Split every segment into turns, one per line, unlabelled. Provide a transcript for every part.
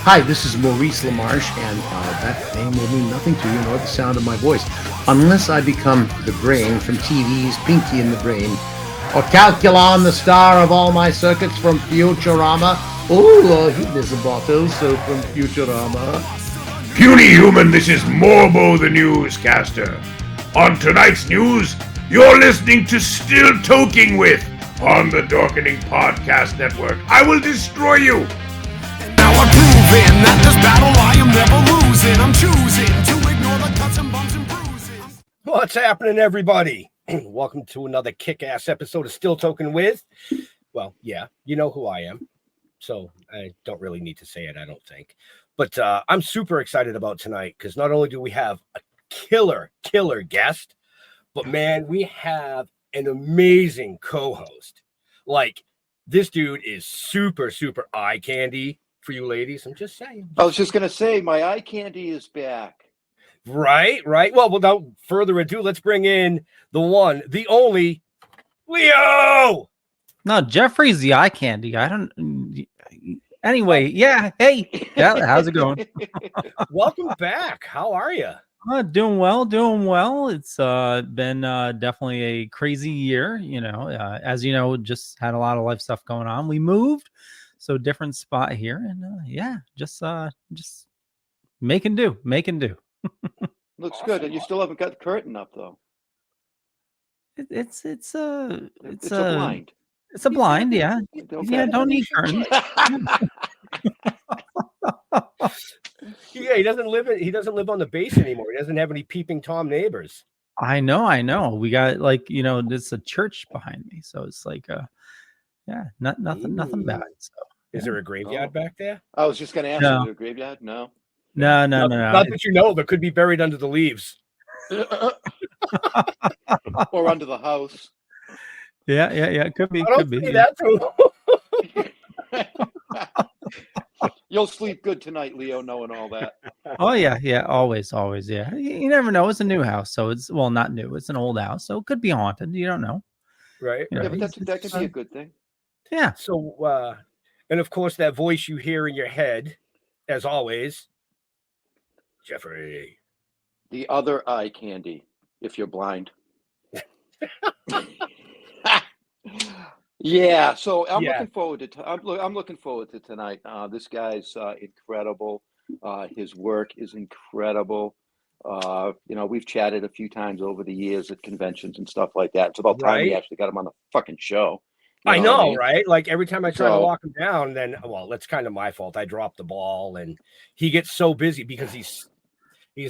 Hi, this is Maurice LaMarche, and that name will mean nothing to you nor the sound of my voice, unless I become the brain from TV's Pinky and the Brain, or Calculon, the star of all my circuits from Futurama. Oh, he is a bottle, so from Futurama.
Puny human, this is Morbo the newscaster. On tonight's news, you're listening to Still Toking with on the Dorkening Podcast Network. I will destroy you.
Now I'm proving that this battle I am never losing. I'm choosing to ignore the cuts and bumps and bruises.
What's happening, everybody? Welcome to another kick-ass episode of Still Toking with. Well, yeah, you know who I am, so I don't really need to say it, I don't think. But I'm super excited about tonight because not only do we have a killer guest, but man, we have an amazing co-host. Like, this dude is super eye candy for you ladies. I'm just saying.
I was just going to say, my eye candy is back.
Right. Well, without further ado, let's bring in the one, the only, Leo.
No, Jeffrey's the eye candy. I don't. Anyway, yeah. Hey, yeah. How's it going?
Welcome back. How are you?
Doing well. It's been definitely a crazy year. You know, as you know, just had a lot of life stuff going on. We moved, so different spot here, and yeah, just making do.
Looks good, and you still haven't got the curtain up though.
It's a
blind.
It's a blind, yeah.
Okay.
Yeah, don't need curtains.
Yeah, he doesn't live on the base anymore. He doesn't have any peeping Tom neighbors.
I know. We got there's a church behind me, so it's like nothing bad. So
is there a graveyard back there?
I was just going to ask you, is there a graveyard? No.
No.
Not that you know, but could be buried under the leaves.
Or under the house.
Yeah. Could be.
That too.
You'll sleep good tonight, Leo, knowing all that.
Oh yeah, always, yeah. You never know. It's a new house, so it's not new. It's an old house, so it could be haunted. You don't know,
right?
You know,
yeah, but that could be a good thing.
Yeah.
So, and of course, that voice you hear in your head, as always, Jeffrey.
The other eye candy, if you're blind. Yeah, so I'm looking forward to. I'm looking forward to tonight. This guy's incredible. His work is incredible. We've chatted a few times over the years at conventions and stuff like that. It's about time we actually got him on the fucking show.
I know, right? Like every time I try to walk him down, then that's kind of my fault. I drop the ball, and he gets so busy because he's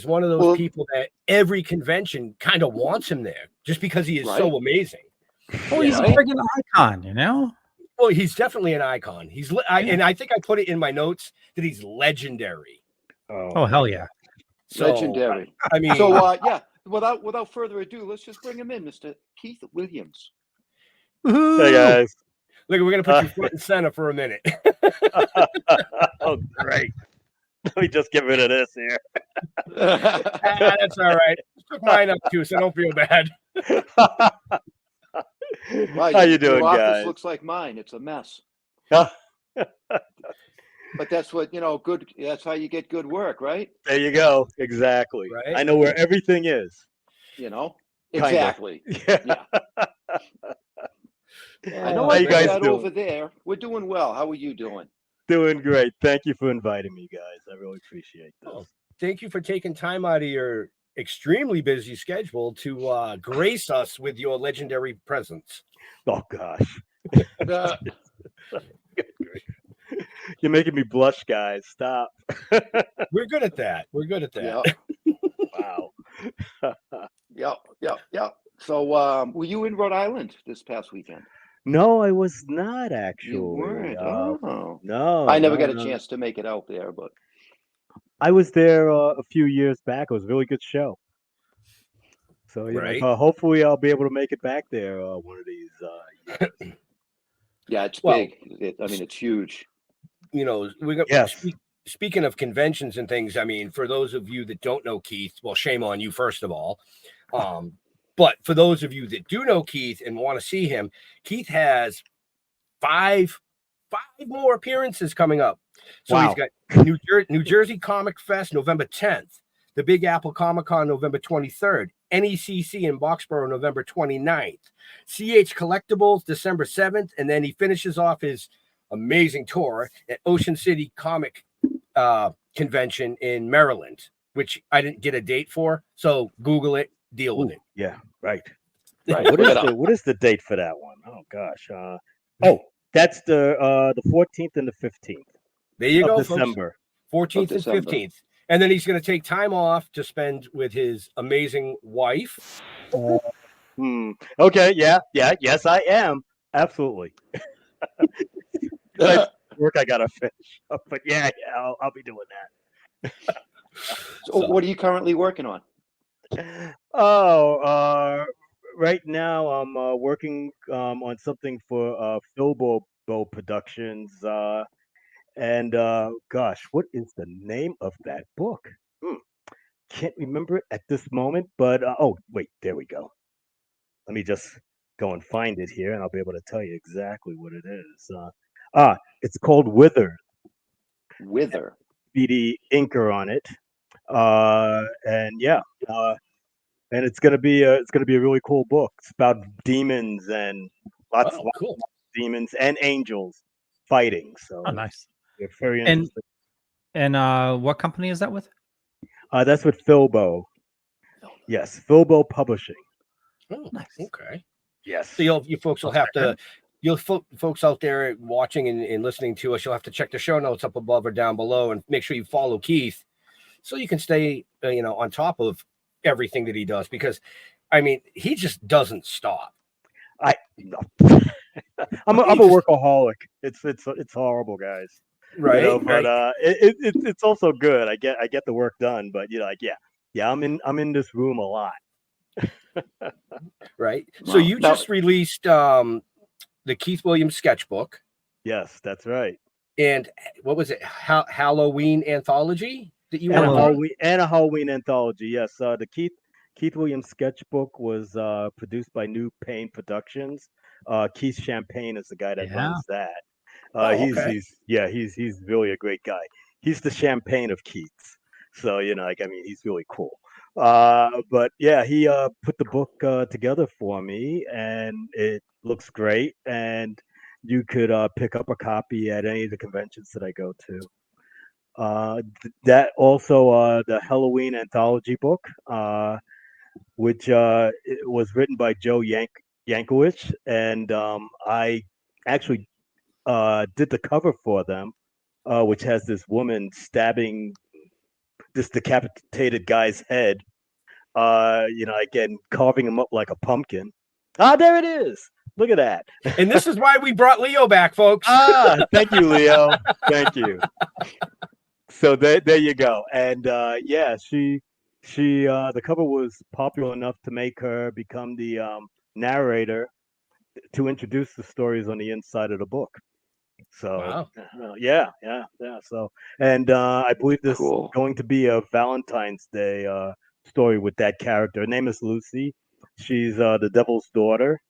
one of those people that every convention kind of wants him there just because he is so amazing.
Oh, he's a freaking icon, you know?
Well, he's definitely an icon. And I think I put it in my notes that he's legendary.
Oh hell yeah.
So, legendary.
I mean,
without further ado, let's just bring him in, Mr. Keith Williams.
Hey guys.
Look, we're gonna put you front and center for a minute.
Oh, great. Let me just get rid of this here.
That's all right. Took mine up too, so don't feel bad.
Right,
how you doing,
your office
guys?
Looks like mine. It's a mess. But that's what good. That's how you get good work, right?
There you go. Exactly.
Right?
I know where everything is.
Exactly.
Yeah.
I know
how you guys doing
over there. We're doing well. How are you doing?
Doing great. Thank you for inviting me, guys. I really appreciate this.
Oh, thank you for taking time out of your extremely busy schedule to grace us with your legendary presence.
Oh gosh. You're making me blush, guys. Stop.
We're good at that.
Wow. Yep. So were you in Rhode Island this past weekend?
No, I was not actually.
You weren't.
No.
I never got a chance to make it out there, but
I was there a few years back. It was a really good show. So hopefully I'll be able to make it back there one of these years.
Yeah, it's big. It's huge.
Speaking of conventions and things, I mean, for those of you that don't know Keith, well, shame on you, first of all. But for those of you that do know Keith and want to see him, Keith has 5 5 more appearances coming up. So
Wow.
he's got New Jersey Comic Fest November 10th, the Big Apple Comic Con November 23rd, NECC in Boxborough November 29th, CH Collectibles December 7th, and then he finishes off his amazing tour at Ocean City Comic Convention in Maryland, which I didn't get a date for. So Google it, deal with it.
Yeah, right.
Right.
What is the date for that one? Oh gosh. That's the 14th and the 15th.
There you
of
go,
December.
Folks. 14th and
December.
15th. And then he's going to take time off to spend with his amazing wife.
Okay. Yeah. Yes, I am. Absolutely. Work I gotta finish. But yeah, I'll be doing that.
So what are you currently working on?
Right now I'm working on something for Filbo Productions. And gosh, what is the name of that book? Can't remember it at this moment, but oh wait, there we go. Let me just go and find it here, and I'll be able to tell you exactly what it is. It's called Wither.
Wither.
Be the inker on it, and yeah, and it's gonna be a really cool book. It's about demons and lots of demons and angels fighting. So
nice.
It's very interesting.
And what company is that with?
That's with Filbo. Yes, Filbo Publishing.
Oh, nice. Okay.
Yes.
So you folks will have to, folks out there watching and listening to us, you'll have to check the show notes up above or down below and make sure you follow Keith so you can stay, on top of everything that he does, because I mean, he just doesn't stop.
I'm a workaholic. It's horrible, guys.
Right.
But it's also good. I get the work done, but I'm in this room a lot.
Right. Wow. So you just released the Keith Williams sketchbook.
Yes, that's right.
And what was it? Halloween anthology that you
and a Halloween anthology. Yes. The Keith Williams sketchbook was produced by New Pain Productions. Keith Champagne is the guy that runs that. He's really a great guy. He's the champagne of Keith's. So he's really cool. But yeah, he put the book together for me, and it looks great. And you could pick up a copy at any of the conventions that I go to. That also the Halloween anthology book, which it was written by Joe Yankovic, and I actually did the cover for them, which has this woman stabbing this decapitated guy's head, again, carving him up like a pumpkin. There it is. Look at that.
And this is why we brought Leo back, folks.
Thank you, Leo. Thank you. So there you go. And she the cover was popular enough to make her become the narrator to introduce the stories on the inside of the book. So yeah. So, and I believe this is going to be a Valentine's Day story with that character. Her name is Lucy. She's the devil's daughter,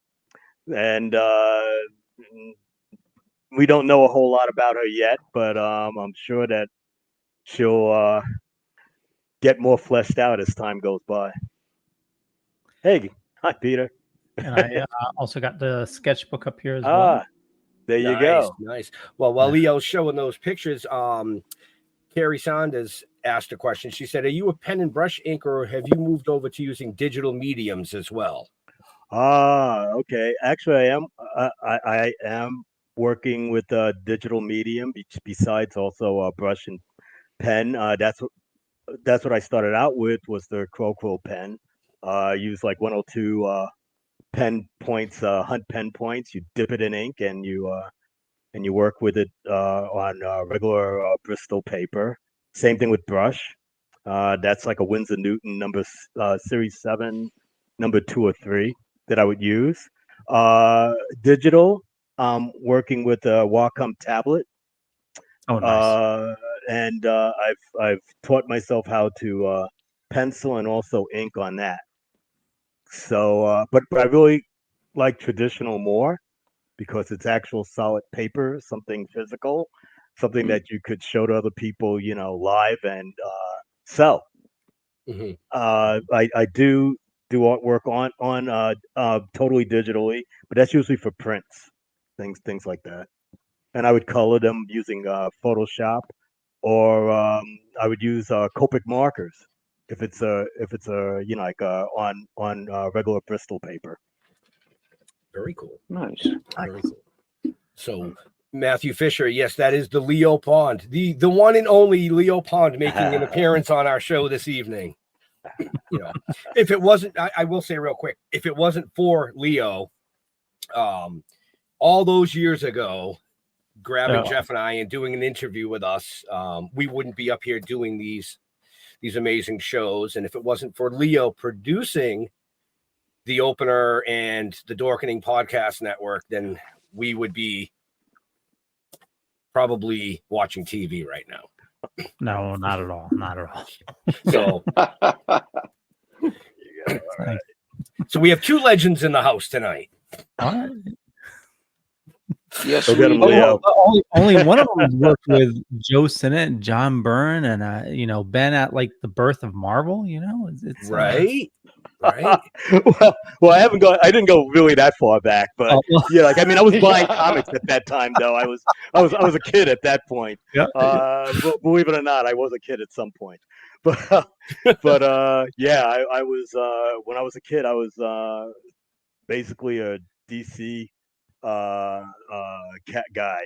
and we don't know a whole lot about her yet, but I'm sure that she'll get more fleshed out as time goes by. Hey, hi, Peter.
And I also got the sketchbook up here as well.
There you go.
Nice. Well, while Leo's showing those pictures, Carrie Saunders asked a question. She said, "Are you a pen and brush inker, or have you moved over to using digital mediums as well?"
Okay. Actually, I am working with a digital medium besides also brush and pen. That's what I started out with, was the Crow pen. Use like 102 pen points, hunt pen points. You dip it in ink, and you work with it on regular Bristol paper. Same thing with brush. That's like a Winsor Newton number series 7, number 2 or 3 that I would use. Digital, working with a Wacom tablet.
Oh, nice.
And I've taught myself how to pencil and also ink on that. So, but I really like traditional more. because it's actual solid paper, something physical, something that you could show to other people, live and sell.
Mhm.
I do artwork on totally digitally, but that's usually for prints, things like that. And I would color them using Photoshop, or I would use Copic markers if it's like on regular Bristol paper.
Very cool.
Nice.
Very cool. So Matthew Fisher, yes, that is the Leo Pond, the one and only Leo Pond making an appearance on our show this evening. If it wasn't, I will say real quick, if it wasn't for Leo, all those years ago, grabbing Jeff and I and doing an interview with us, we wouldn't be up here doing these amazing shows. And if it wasn't for Leo producing the opener and the Dorkening Podcast Network, then we would be probably watching TV right now.
No, not at all. Not at all.
So,
Right.
so we have two legends in the house tonight.
All right.
Yes,
Go get him,
we-
Leo.
Only one of them worked with Joe Sinnott and John Byrne, and been at like the birth of Marvel. It's
Right.
well, I didn't go really that far back, but I was buying comics at that time, though. I was a kid at that point.
Yeah.
Believe it or not, I was a kid at some point. But I was when I was a kid, I was basically a DC cat guy.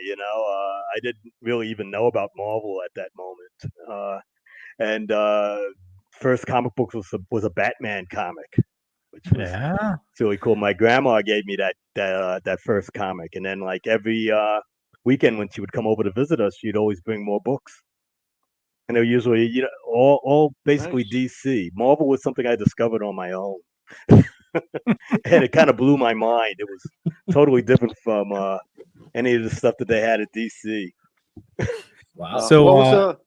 I didn't really even know about Marvel at that moment. And first comic book was a Batman comic, which was really cool. My grandma gave me that first comic, and then like every weekend when she would come over to visit us, she'd always bring more books. And they're usually, all basically
Nice.
DC. Marvel was something I discovered on my own, and it kind of blew my mind. It was totally different from any of the stuff that they had at DC.
Wow.
So,
what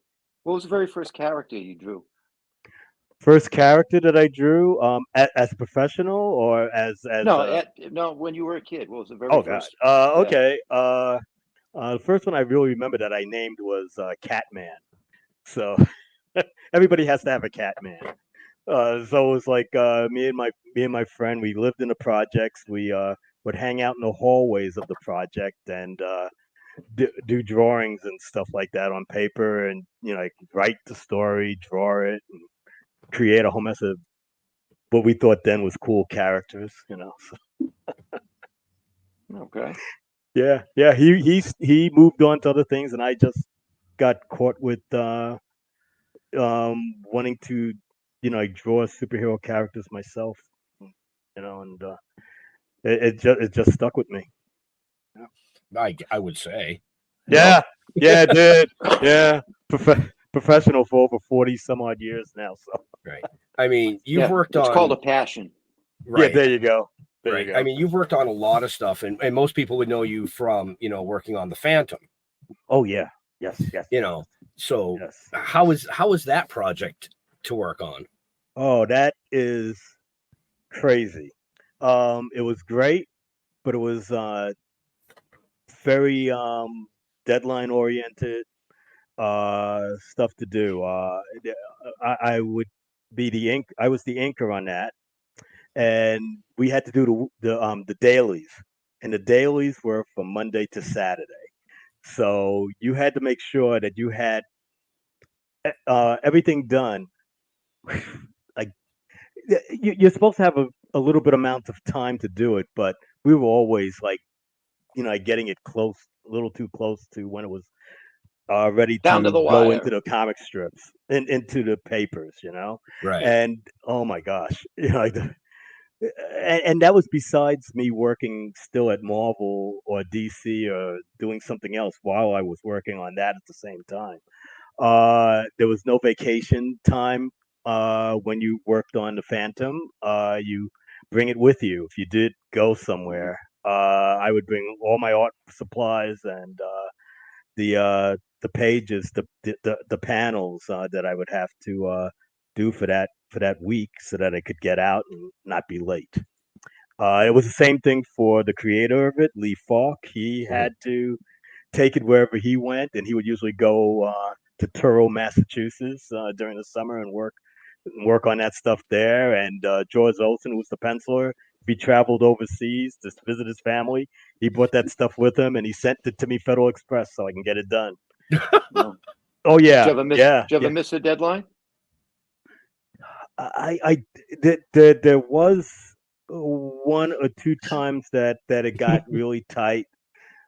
was the very first character you drew?
First character that I drew, as a professional or as
No, when you were a kid. What was the very
oh
first?
god. Okay. The first one I really remember that I named was Catman. So everybody has to have a Catman. So it was like me and my friend. We lived in the projects. We would hang out in the hallways of the project and do drawings and stuff like that on paper, and like write the story, draw it, and create a whole mess of what we thought then was cool characters. So.
Okay.
Yeah. He moved on to other things, and I just got caught with wanting to, draw superhero characters myself, and it just stuck with me.
I would say.
Yeah, it did. Yeah, professional for over 40 some odd years now. So
Right. I mean, you've worked on.
It's called a passion.
Right.
Yeah, there you go.
Right. I mean, you've worked on a lot of stuff, and most people would know you from, working on the Phantom.
Oh yeah. Yes.
So
Yes.
how is that project to work on?
Oh, that is crazy. It was great, but it was very deadline oriented stuff to do. I would be I was the inker on that, and we had to do the dailies, and the dailies were from Monday to Saturday. So you had to make sure that you had everything done. Like you're supposed to have a little bit amount of time to do it, but we were always like, getting it close, a little too close to when it was ready
Down to the
go
wire.
into the comic strips and into the papers,
Right.
And oh my gosh, and that was besides me working still at Marvel or DC or doing something else while I was working on that at the same time. There was no vacation time when you worked on the Phantom. You bring it with you if you did go somewhere. I would bring all my art supplies and the pages, the panels that I would have to do for that week, so that I could get out and not be late. It was the same thing for the creator of it, Lee Falk. He had to take it wherever he went, and he would usually go to Truro, Massachusetts during the summer and work on that stuff there. And George Olesen, who was the penciler, if he traveled overseas to visit his family, he brought that stuff with him, and he sent it to me Federal Express so I can get it done.
No.
Oh
Did
yeah,
you ever miss?
yeah.
Did you ever miss a deadline?
There was one or two times that it got really tight.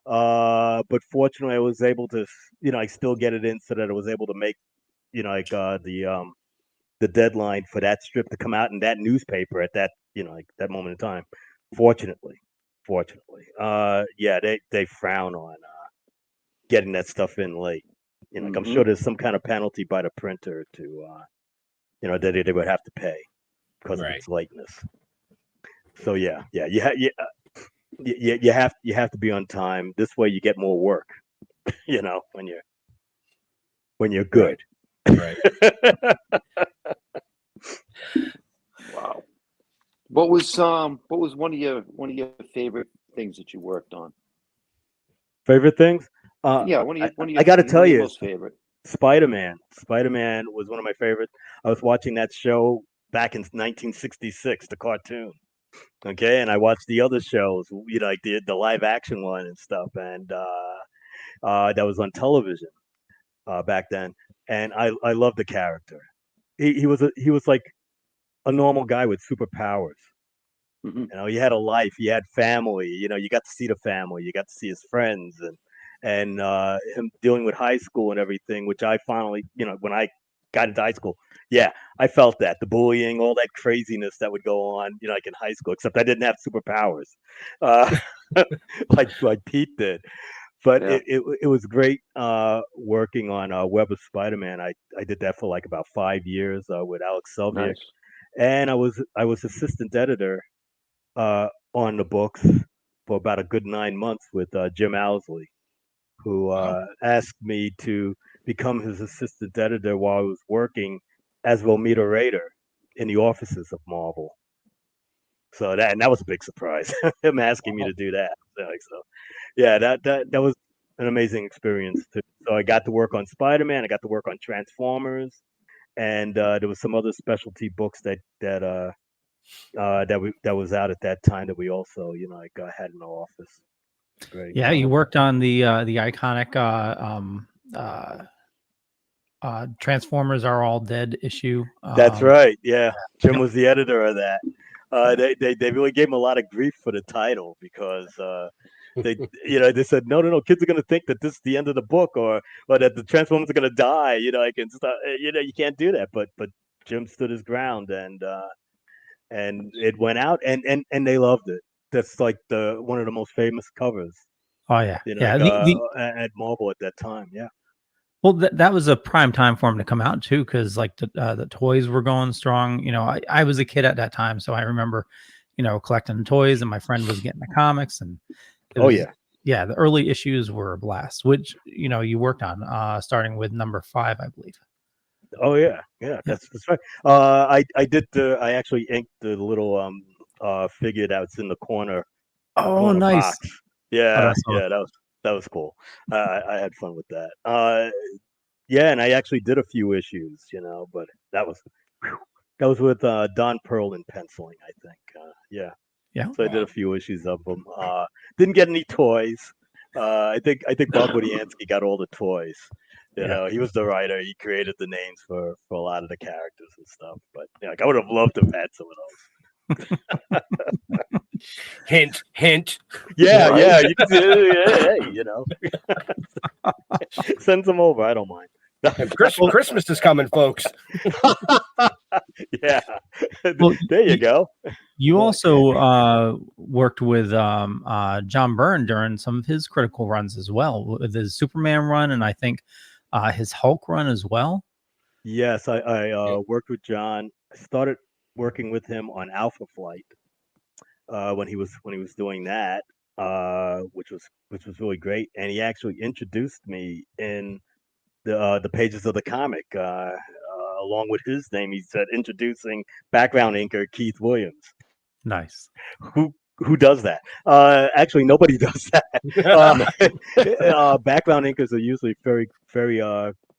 But fortunately, I was able to, I still get it in so that I was able to make, the deadline for that strip to come out in that newspaper at that, that moment in time. Fortunately, yeah, they frown on getting that stuff in late. I'm sure there's some kind of penalty by the printer to, that they would have to pay because of its lateness. So yeah, you have to be on time. This way, you get more work. When you're good.
Right.
Wow. What was one of your favorite things that you worked on?
Favorite things?
Yeah, one of your
I got to tell you,
most favorite.
Spider-Man. Spider-Man was one of my favorites. I was watching that show back in 1966, the cartoon. Okay, and I watched the other shows, like the live action one and stuff, and that was on television back then. And I loved the character. He was like a normal guy with superpowers. He had a life, he had family. You got to see the family, you got to see his friends, and him dealing with high school and everything, which I finally, when I got into high school, yeah, I felt that the bullying, all that craziness that would go on, like in high school, except I didn't have superpowers, like Pete did. But
Yeah.
it was great working on Web of Spider-Man. I did that for like about 5 years with Alex Selviak,
Nice.
and I was assistant editor on the books for about a good 9 months with Jim Owsley, who asked me to become his assistant editor while I was working as Romita Raider in the offices of Marvel. So that was a big surprise, him asking me to do that. So yeah, that was an amazing experience too. So I got to work on Spider-Man, I got to work on Transformers, and there was some other specialty books that was out at that time that we also had in our office. Great.
Yeah, you worked on the iconic Transformers Are All Dead issue.
That's right. Yeah, Jim was the editor of that. They really gave him a lot of grief for the title because they said no, kids are going to think that this is the end of the book or that the Transformers are going to die. You can't do that. But Jim stood his ground and it went out and they loved it. That's like one of the most famous covers.
Oh yeah,
at Marvel at that time. Yeah.
Well, that was a prime time for him to come out too, because like the toys were going strong. I was a kid at that time, so I remember, collecting toys, and my friend was getting the comics, and yeah, the early issues were a blast. Which you worked on, starting with number 5, I believe.
Oh yeah, that's right. I actually inked the little figure that's in the corner.
Oh, nice.
Box. Yeah,
awesome.
that was cool. I had fun with that. Yeah, and I actually did a few issues, but that was with Don Perlin penciling, I think. Yeah. So I did a few issues of them. Didn't get any toys. I think Bob Budiansky got all the toys. He was the writer. He created the names for a lot of the characters and stuff. But I would have loved to have had some of those.
Hint.
Yeah, right? You can send some over. I don't mind.
Christmas is coming, folks.
Yeah, well, there you go.
You also worked with John Byrne during some of his critical runs as well, with his Superman run, and I think his Hulk run as well.
Yes, I worked with John. I started working with him on Alpha Flight when he was doing that, which was really great. And he actually introduced me in the pages of the comic along with his name. He said introducing background inker Keith Williams.
Nice.
Who does that? Actually, nobody does that. Background inkers are usually very, very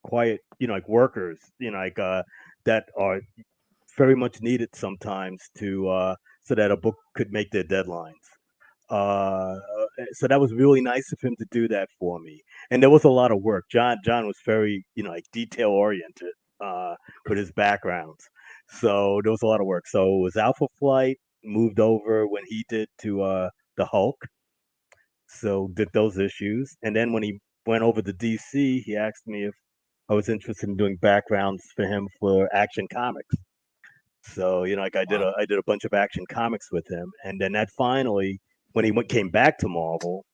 quiet, like workers, that are very much needed sometimes to so that a book could make their deadlines. So that was really nice of him to do that for me. And there was a lot of work. John was very, detail oriented with his backgrounds. So there was a lot of work. So it was Alpha Flight, moved over when he did to the Hulk. So did those issues. And then when he went over to DC, he asked me if I was interested in doing backgrounds for him for Action Comics. So, I did a bunch of Action Comics with him. And then that finally, when he came back to Marvel,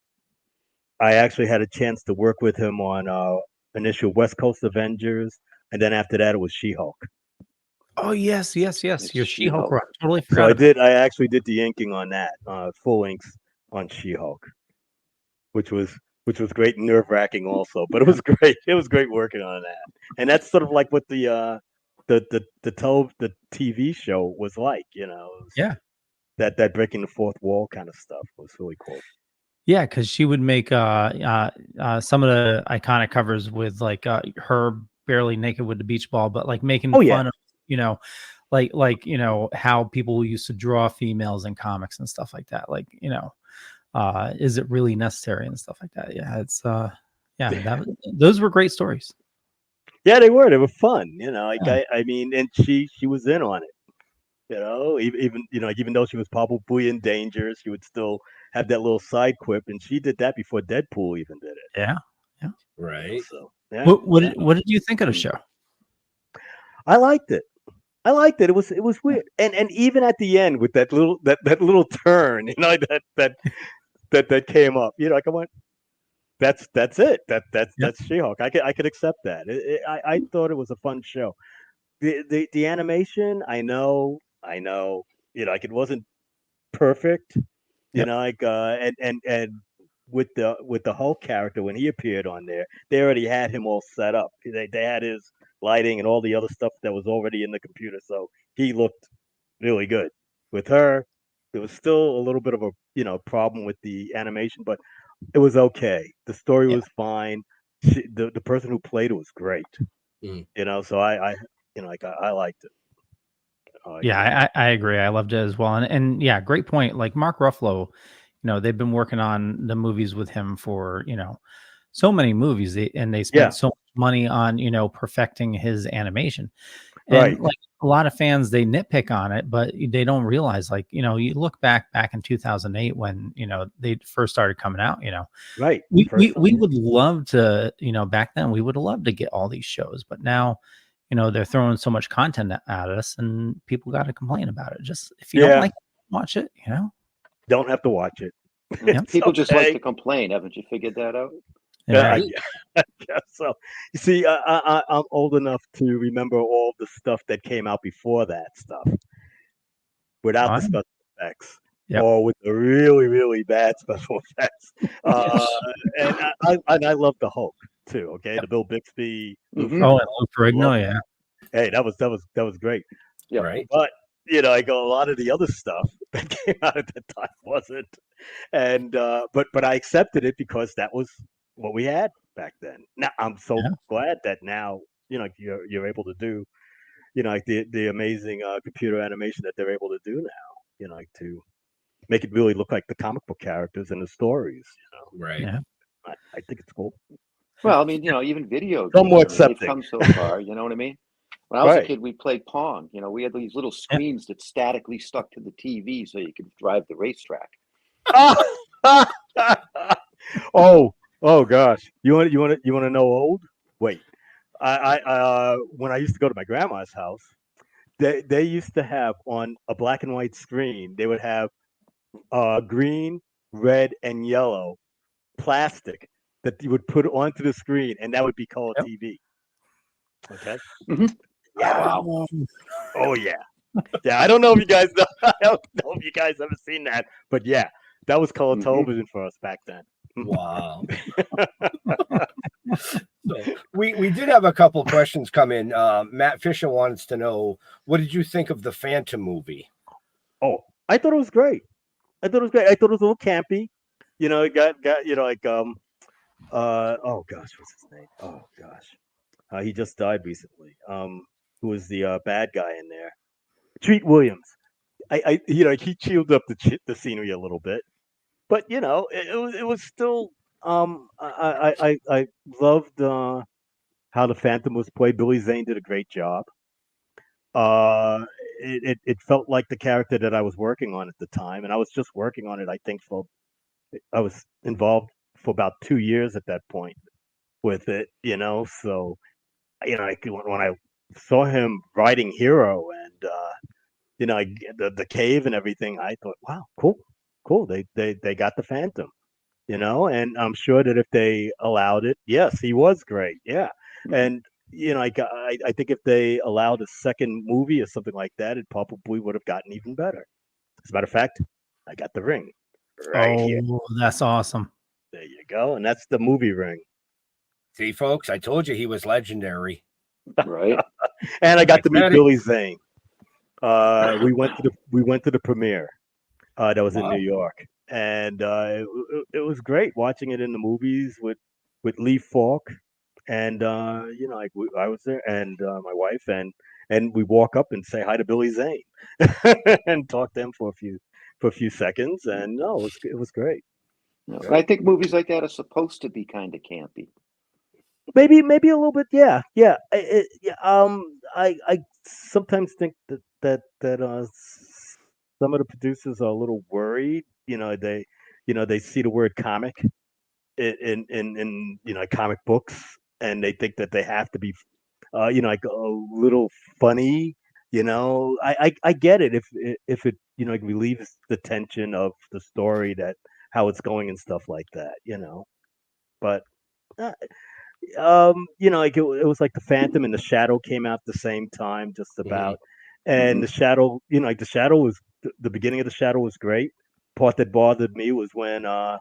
I actually had a chance to work with him on initial West Coast Avengers, and then after that it was She-Hulk.
Oh yes. Your She-Hulk.
She-Hulk.
Right. Totally
So
forgot.
I actually did the inking on that, full inks on She-Hulk, which was great and nerve-wracking also, but it was great. It was great working on that, and that's sort of like what the TV show was like,
Yeah.
That breaking the fourth wall kind of stuff was really cool.
Yeah, because she would make some of the iconic covers with like her barely naked with the beach ball, but like making fun of, how people used to draw females in comics and stuff like that. Like, is it really necessary and stuff like that? Yeah, it's those were great stories.
Yeah, they were. They were fun. I mean, and she was in on it. Even though she was probably in danger, she would still have that little side quip, and she did that before Deadpool even did it.
Yeah.
Right.
So, yeah.
What did you think of the show?
I liked it. It was weird, and even at the end with that little turn, that came up. I went, that's it. That's She-Hulk. I could accept that. I thought it was a fun show. The animation, I know, it wasn't perfect, and with the Hulk character, when he appeared on there, they already had him all set up. They had his lighting and all the other stuff that was already in the computer, so he looked really good. With her, there was still a little bit of a problem with the animation, but it was okay. The story was fine. The person who played it was great. So I liked it.
I agree. I loved it as well. And yeah, great point. Like Mark Ruffalo, they've been working on the movies with him for, so many movies, and they spent so much money on, perfecting his animation. And like a lot of fans, they nitpick on it, but they don't realize, like, you look back in 2008 when, they first started coming out,
Right.
We would love to, back then we would have loved to get all these shows, but now, they're throwing so much content at us, and people got to complain about it. Just if you don't like it, watch it,
Don't have to watch it.
People just like to complain. Haven't you figured that out?
Yeah.
So you see, I'm old enough to remember all the stuff that came out before that stuff, without the special effects, or with the really, really bad special effects. And I love the Hulk too. Okay, the Bill Bixby.
Mm-hmm. Oh, and Lou Ferrigno, yeah.
Hey, that was great.
Yeah,
right.
But I go, a lot of the other stuff that came out at that time wasn't, and but I accepted it because that was what we had back then. Now I'm so glad that now you're able to do like the amazing computer animation that they're able to do now. Like to make it really look like the comic book characters and the stories.
Right.
Yeah.
I think it's cool.
Well, I mean, even video games,
Somewhat
they've
accepting.
come so far. You know what I mean? When I was a kid, we played Pong. We had these little screens that statically stuck to the TV so you could drive the racetrack.
Oh gosh! You want to know old? Wait, I when I used to go to my grandma's house, they used to have on a black and white screen. They would have green, red, and yellow plastic that you would put onto the screen, and that would be color TV. Okay.
Mm-hmm.
Yeah. Wow. Oh yeah. Yeah. I don't know if you guys know. I don't know if you guys ever seen that, but yeah, that was color television for us back then.
Wow. So we did have a couple questions come in. Matt Fisher wants to know, what did you think of the Phantom movie?
Oh, I thought it was great. I thought it was great. I thought it was a little campy. It got like oh gosh, what's his name? Oh gosh, he just died recently. Who was the bad guy in there? Treat Williams. He chilled up the scenery a little bit, but it was still. I loved how the Phantom was played. Billy Zane did a great job. Uh, it felt like the character that I was working on at the time, and I was just working on it. I think I was involved for about 2 years at that point with it. So when I saw him writing Hero and the cave and everything, I thought, wow, cool, cool. They got the Phantom. And I'm sure that if they allowed it, yes, he was great. Yeah. And, I think if they allowed a second movie or something like that, it probably would have gotten even better. As a matter of fact, I got the ring right here.
Oh, that's awesome.
There you go. And that's the movie ring.
See, folks, I told you he was legendary.
Right.
And I got to meet
said it.
Billy Zane. We went to the premiere. That was in
Wow.
New York, and it was great watching it in the movies with Lee Falk, and I was there, and my wife, and we walk up and say hi to Billy Zane, and talk to him for a few seconds, and no, it was great.
I think movies like that are supposed to be kind of campy.
Maybe a little bit, yeah. I sometimes think that some of the producers are a little worried. They see the word comic in comic books, and they think that they have to be like a little funny. I get it if it relieves the tension of the story, that how it's going and stuff like that. But. Like it was like the Phantom and the Shadow came out at the same time, just about. And the Shadow, like the Shadow was the beginning of the Shadow was great. Part that bothered me was when Margot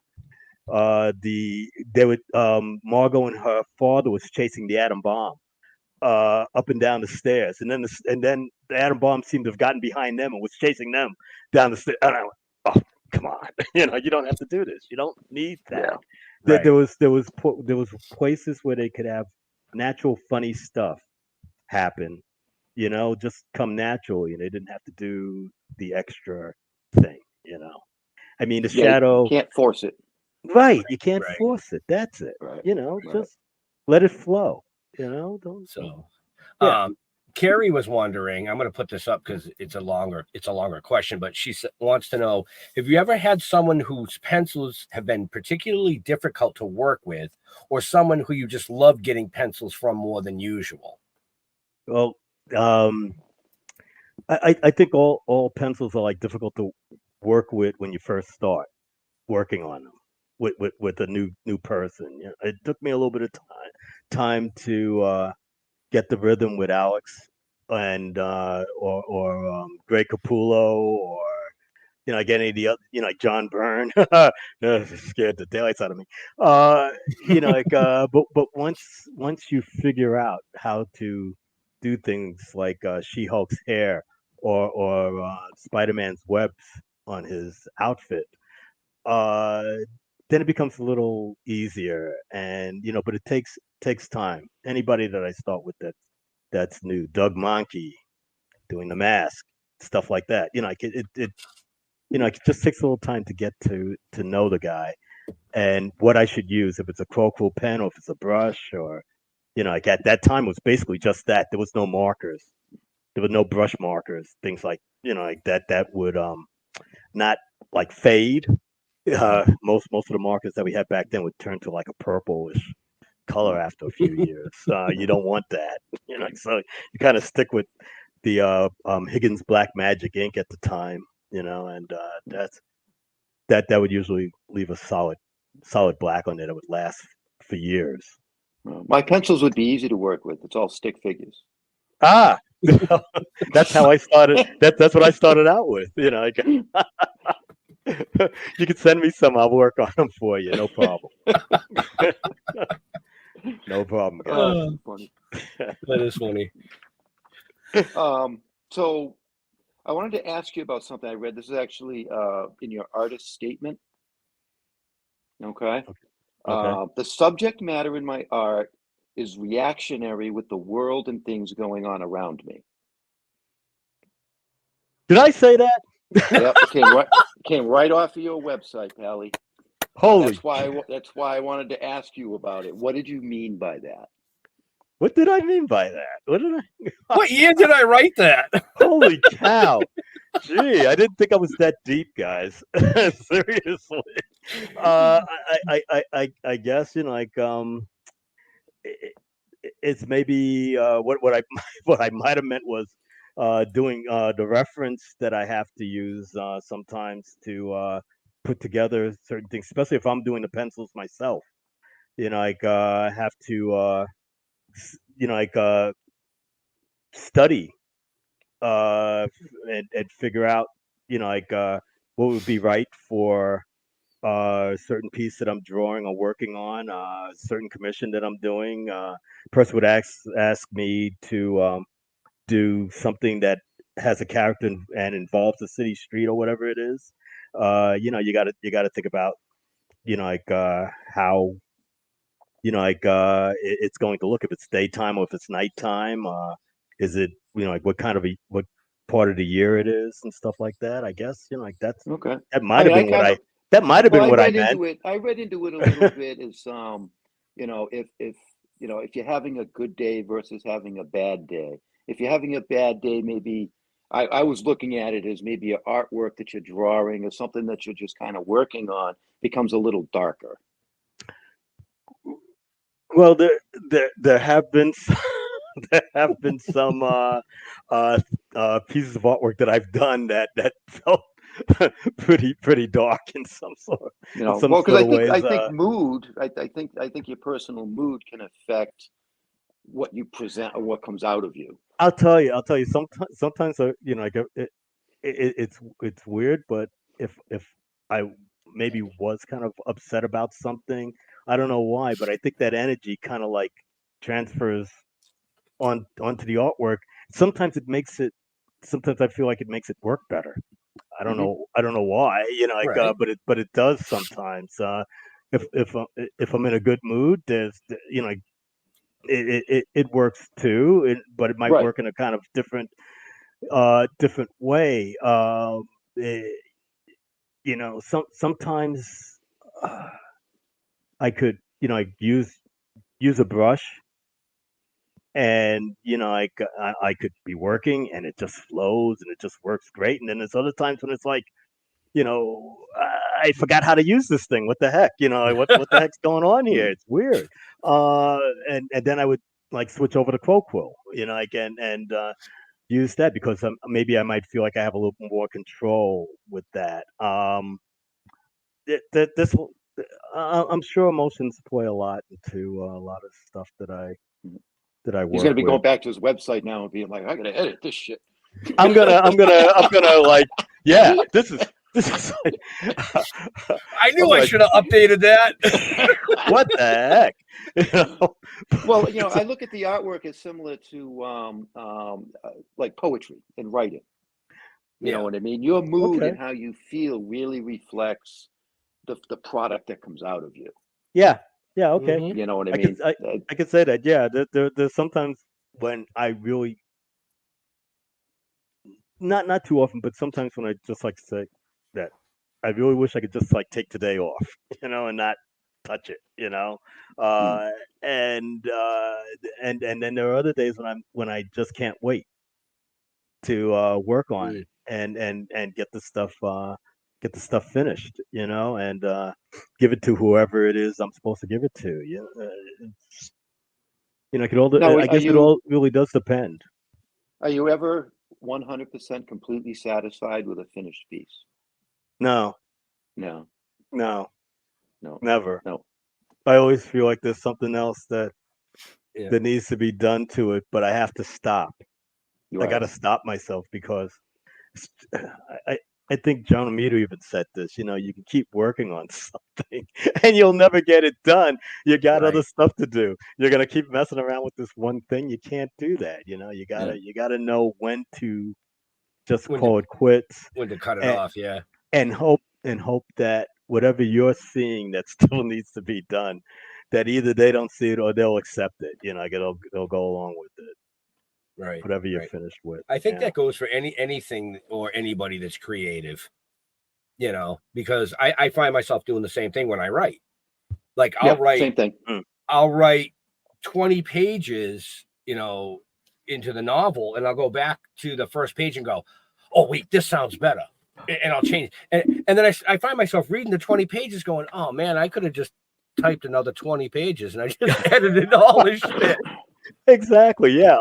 and her father was chasing the atom bomb up and down the stairs, and then the atom bomb seemed to have gotten behind them and was chasing them down the stairs. And I went, oh, come on, you don't have to do this. You don't need that.
Yeah.
Right. There was places where they could have natural funny stuff happen, just come naturally, and they didn't have to do the extra thing. I mean, the Shadow,
you can't force it.
Right? You can't force it. That's it.
Right.
Just let it flow. Don't.
So,
yeah.
Carrie was wondering, I'm going to put this up because it's a longer question, but she wants to know, have you ever had someone whose pencils have been particularly difficult to work with, or someone who you just love getting pencils from more than usual?
Well, I think all pencils are like difficult to work with when you first start working on them with a new person. It took me a little bit of time to get the rhythm with Alex and or Greg Capullo, or like any of the other, like John Byrne. Scared the daylights out of me. But once you figure out how to do things like She-Hulk's hair or Spider-Man's webs on his outfit, then it becomes a little easier. And but it takes time. Anybody that I start with that's new, Doug Monkey doing the mask, stuff like that. It just takes a little time to get to know the guy and what I should use, if it's a Crocodile pen or if it's a brush, or like at that time it was basically just that. There was no markers, there were no brush markers, things like like that would not like fade. Most of the markers that we had back then would turn to like a purplish color after a few years. You don't want that, so you kind of stick with the Higgins Black Magic ink at the time, and that would usually leave a solid black on it that would last for years.
My pencils would be easy to work with. It's all stick figures.
That's how I started. That's what I started out with. You can send me some. I'll work on them for you. No problem. No problem.
That's funny.
That is funny.
So I wanted to ask you about something I read. This is actually in your artist statement. Okay.
Okay.
The subject matter in my art is reactionary with the world and things going on around me.
Did I say that?
Yep, it came right off of your website, Pally.
Holy.
That's why I wanted to ask you about it. What did you mean by that?
What did I mean by that? What did I?
What year did I write that?
Holy cow! Gee, I didn't think I was that deep, guys. Seriously. I guess it's maybe what I what I might have meant was doing the reference that I have to use sometimes to put together certain things, especially if I'm doing the pencils myself. I have to study and figure out what would be right for a certain piece that I'm drawing or working on, certain commission that I'm doing. Person would ask me to do something that has a character and involves a city street or whatever it is. You got to think about how it's going to look, if it's daytime or if it's nighttime. Is it what kind of what part of the year it is and stuff like that. I guess that's
Okay.
that might have been what I that might have
Well,
been what I meant.
I read into it a little bit as if you're having a good day versus having a bad day. If you're having a bad day, maybe I was looking at it as maybe an artwork that you're drawing or something that you're just kind of working on becomes a little darker.
Well, there have been there have been some pieces of artwork that I've done that felt pretty dark in some sort
Because
of ways.
I think mood. I think your personal mood can affect what you present or what comes out of you.
I'll tell you. Sometimes it's weird, but if I maybe was kind of upset about something, I don't know why, but I think that energy kind of like transfers onto the artwork. Sometimes it makes it. Sometimes I feel like it makes it work better. I don't know. I don't know why.
Right.
But it does sometimes. If I'm in a good mood, there's it works too. But it might
Right.
work in a kind of different way. Sometimes I could use a brush, and I could be working and it just flows and it just works great. And then there's other times when it's like, I forgot how to use this thing. What the heck? What the heck's going on here? It's weird. And then I would like switch over to Quill, and use that because maybe I might feel like I have a little more control with that. This I'm sure emotions play a lot into a lot of stuff that I work
He's gonna be
with.
going back to his website now and being like, I gotta edit this shit.
I'm gonna like, yeah, this is like,
I knew I should have updated that.
what the heck?
Well, I look at the artwork as similar to like poetry and writing. You know what I mean? Your mood and how you feel really reflects the product that comes out of you.
Yeah. Okay.
Mm-hmm. You know what I mean?
I could say that. Yeah. There's sometimes when I really not too often, but sometimes when I just like to say that I really wish I could just like take today off, and not touch it, and then there are other days when I just can't wait to work on it and get the stuff finished, and give it to whoever it is I'm supposed to give it to. I guess it all really does depend.
Are you ever 100% completely satisfied with a finished piece?
No,
never.
No. I always feel like there's something else that needs to be done to it, but I have to stop. I got to stop myself because I think John Amito even said this. You can keep working on something and you'll never get it done. You got other stuff to do. You're gonna keep messing around with this one thing. You can't do that. You gotta know when to just
When
call it quits
when to cut it
and,
off. Yeah.
and hope that whatever you're seeing that still needs to be done, that either they don't see it or they'll accept it. Like they'll go along with it.
Right.
Whatever you're
Right.
finished with.
I think
Yeah.
that goes for anything or anybody that's creative. Because I find myself doing the same thing when I write. Like
Yeah, same thing.
I'll write 20 pages, into the novel, and I'll go back to the first page and go, oh wait, this sounds better. And I'll change. And then I find myself reading the 20 pages going, oh man, I could have just typed another 20 pages and I just edited all this shit.
Exactly. Yeah.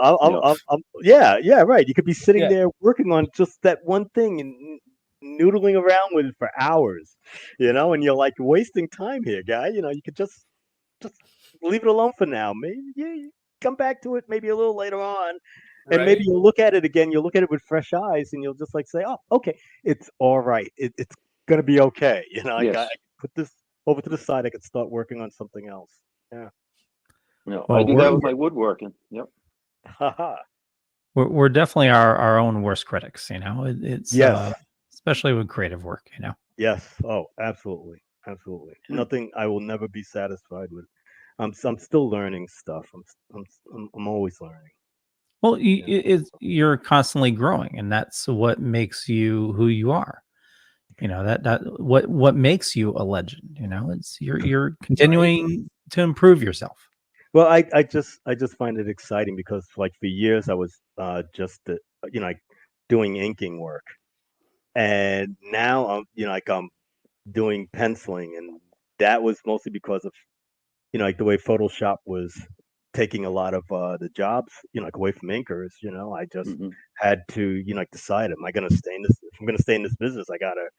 Yeah. Right. You could be sitting
Yeah.
there working on just that one thing and noodling around with it for hours, and you're like wasting time here, guy. You could just leave it alone for now. Maybe you come back to it maybe a little later on, and maybe
Right.
you'll look at it again. You'll look at it with fresh eyes, and you'll just like say, "Oh, okay, it's all right. It's gonna be okay." I
Yes.
can put this over to the side. I could start working on something else. Yeah.
No,
Well,
I do that with my woodworking. Yep.
Haha.
we're definitely our own worst critics. It's
Yes.
especially with creative work.
Yes. Oh, absolutely. Absolutely.
Yeah.
Nothing I will never be satisfied with. I'm still learning stuff. I'm always learning.
Well,
Yeah.
you're constantly growing, and that's what makes you who you are. That what makes you a legend. It's you're continuing to improve yourself.
Well, I just find it exciting because like for years I was just like doing inking work, and now I'm doing penciling, and that was mostly because of like the way Photoshop was taking a lot of the jobs, like away from inkers. I just
Hmm.
had to like decide, am I going to stay in this? If I'm going to stay in this business, I gotta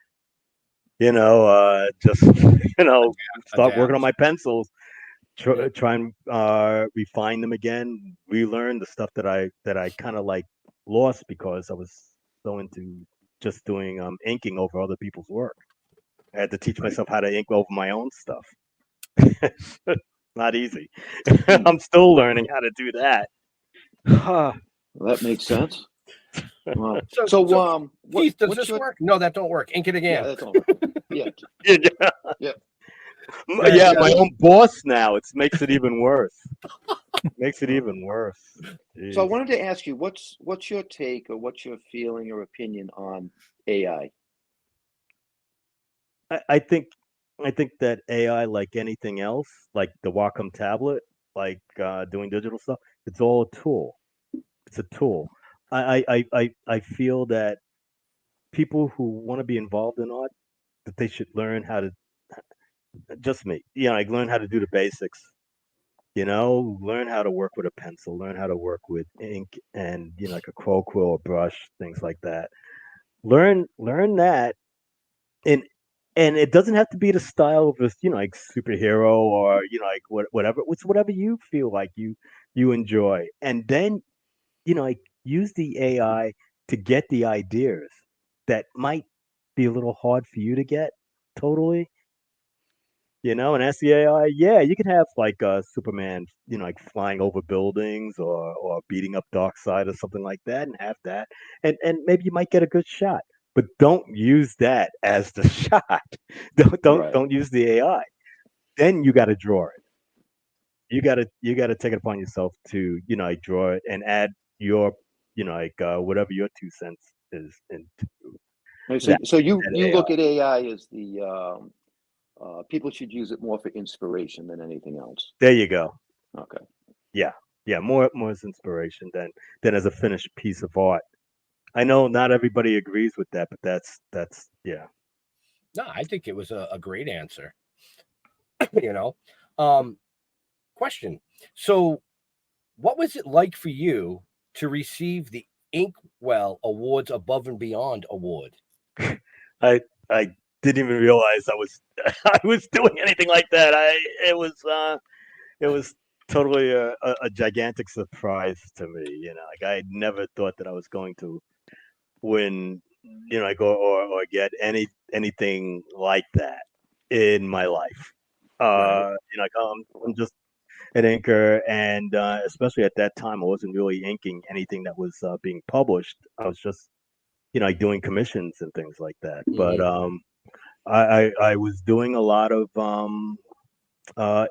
just start working on my pencils, try and refine them again, relearn the stuff that I kind of like lost because I was so into just doing inking over other people's work. I had to teach myself how to ink over my own stuff. Not easy. I'm still learning how to do that.
Well, that makes sense. Wow. So,
Keith, does
what's
this
your?
work? No, that don't work. Ink it
Yeah,
again.
that's all right. Yeah,
yeah,
yeah.
yeah, my own boss now. It makes it even worse. Makes it even worse.
So I
Jeez.
wanted to ask you, what's your take or what's your feeling or opinion on AI?
I think that AI, like anything else, like the Wacom tablet, like doing digital stuff, it's all a tool. It's a tool. I feel that people who want to be involved in art, that they should learn how to just me, like learn how to do the basics. Learn how to work with a pencil, learn how to work with ink and like a quill or brush, things like that. Learn that, and it doesn't have to be the style of this, like superhero or like whatever. It's whatever you feel like you enjoy, and then like use the AI to get the ideas that might be a little hard for you to get totally. And ask the AI, yeah, you can have like Superman, like flying over buildings or beating up Darkseid or something like that, and have that, and maybe you might get a good shot. But don't use that as the shot.
Right.
Don't use the AI. Then you got to draw it. You got to take it upon yourself to like draw it and add your like whatever your 2 cents is into
So,
that,
so you
that
you
AI.
look at AI as the people should use it more for inspiration than anything else.
There you go.
Okay.
Yeah, more as inspiration than as a finished piece of art. I know not everybody agrees with that, but that's yeah.
No, I think it was a great answer. Question. So, what was it like for you to receive the Inkwell Awards Above and Beyond Award?
I I didn't even realize I was I was doing anything like that. It was totally a gigantic surprise to me. Like I never thought that I was going to win, like or get anything like that in my life.
Right.
Like I'm just an inker, and especially at that time, I wasn't really inking anything that was being published. I was just like doing commissions and things like that. But I was doing a lot of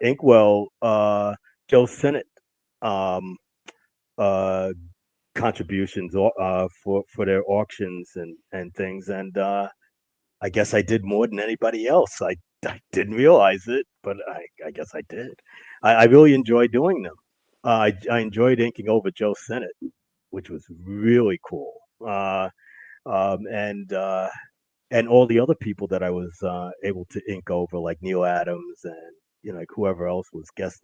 Inkwell, Joe Sinnott contributions for their auctions and things, and I guess I did more than anybody else. I didn't realize it, but I guess I did. I really enjoy doing them. I enjoyed inking over Joe Sinnott, which was really cool. And all the other people that I was able to ink over, like Neil Adams and like whoever else was guest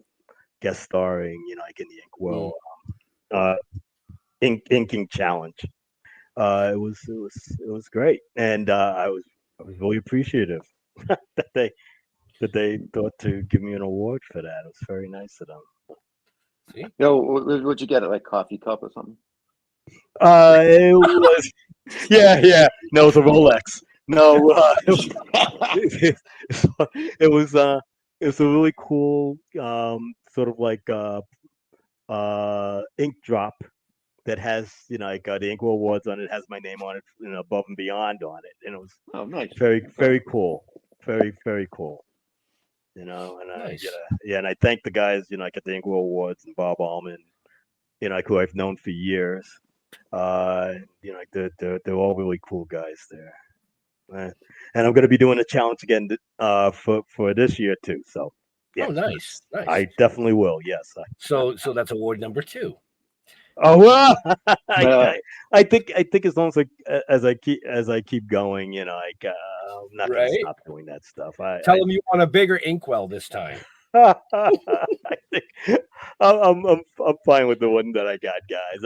starring, like in the Inkwell inking challenge. It was great, and I was really appreciative that they thought to give me an award for that. It was very nice of them.
See? Yo, what'd you get? Like coffee cup or something?
It was yeah. No, it was a Rolex. No, it was a really cool sort of like ink drop that has like the Inkwell Awards on it, has my name on it, above and beyond on it, and it was
nice,
very cool, very cool. And
nice.
and I thank the guys, like at the Inkwell Awards and Bob Allman, like who I've known for years. Like they're all really cool guys there. And I'm going to be doing a challenge again for this year too. So yeah.
Oh, nice.
I definitely will. Yes.
So that's award number 2.
Oh well, I think as long as I keep going, I'm not going to stop doing that stuff.
Tell them you want a bigger Inkwell this time.
I think I'm fine with the one that I got, guys.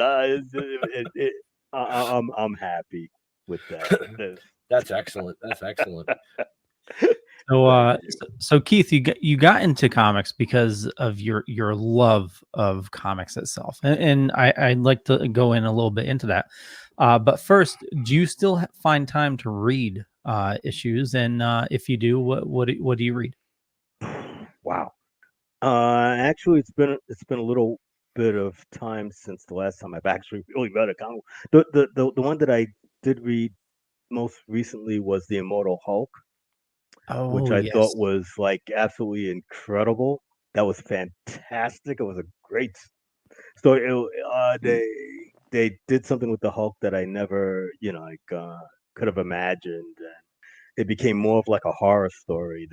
I'm happy with that.
That's excellent. That's excellent.
So Keith, you got into comics because of your love of comics itself, and I'd like to go in a little bit into that. But first, do you still find time to read issues? And if you do, what do you read?
Wow. Actually, it's been a little bit of time since the last time I've actually really read a comic. The one that I did read most recently was The Immortal Hulk. Which I thought was like absolutely incredible. That was fantastic. It was a great story. They did something with the Hulk that I never, could have imagined. And it became more of like a horror story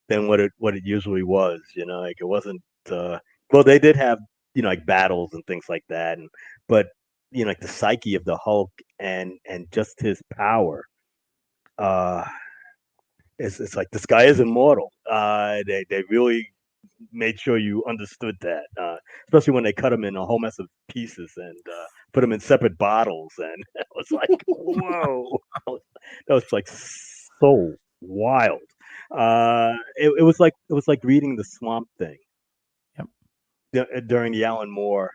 than what it usually was. Like it wasn't. Well, they did have like battles and things like that, but like the psyche of the Hulk and just his power. It's like this guy is immortal. They really made sure you understood that, especially when they cut him in a whole mess of pieces and put him in separate bottles, and it was like, whoa, that was like so wild. It was like reading the Swamp Thing. Yep. During the Alan Moore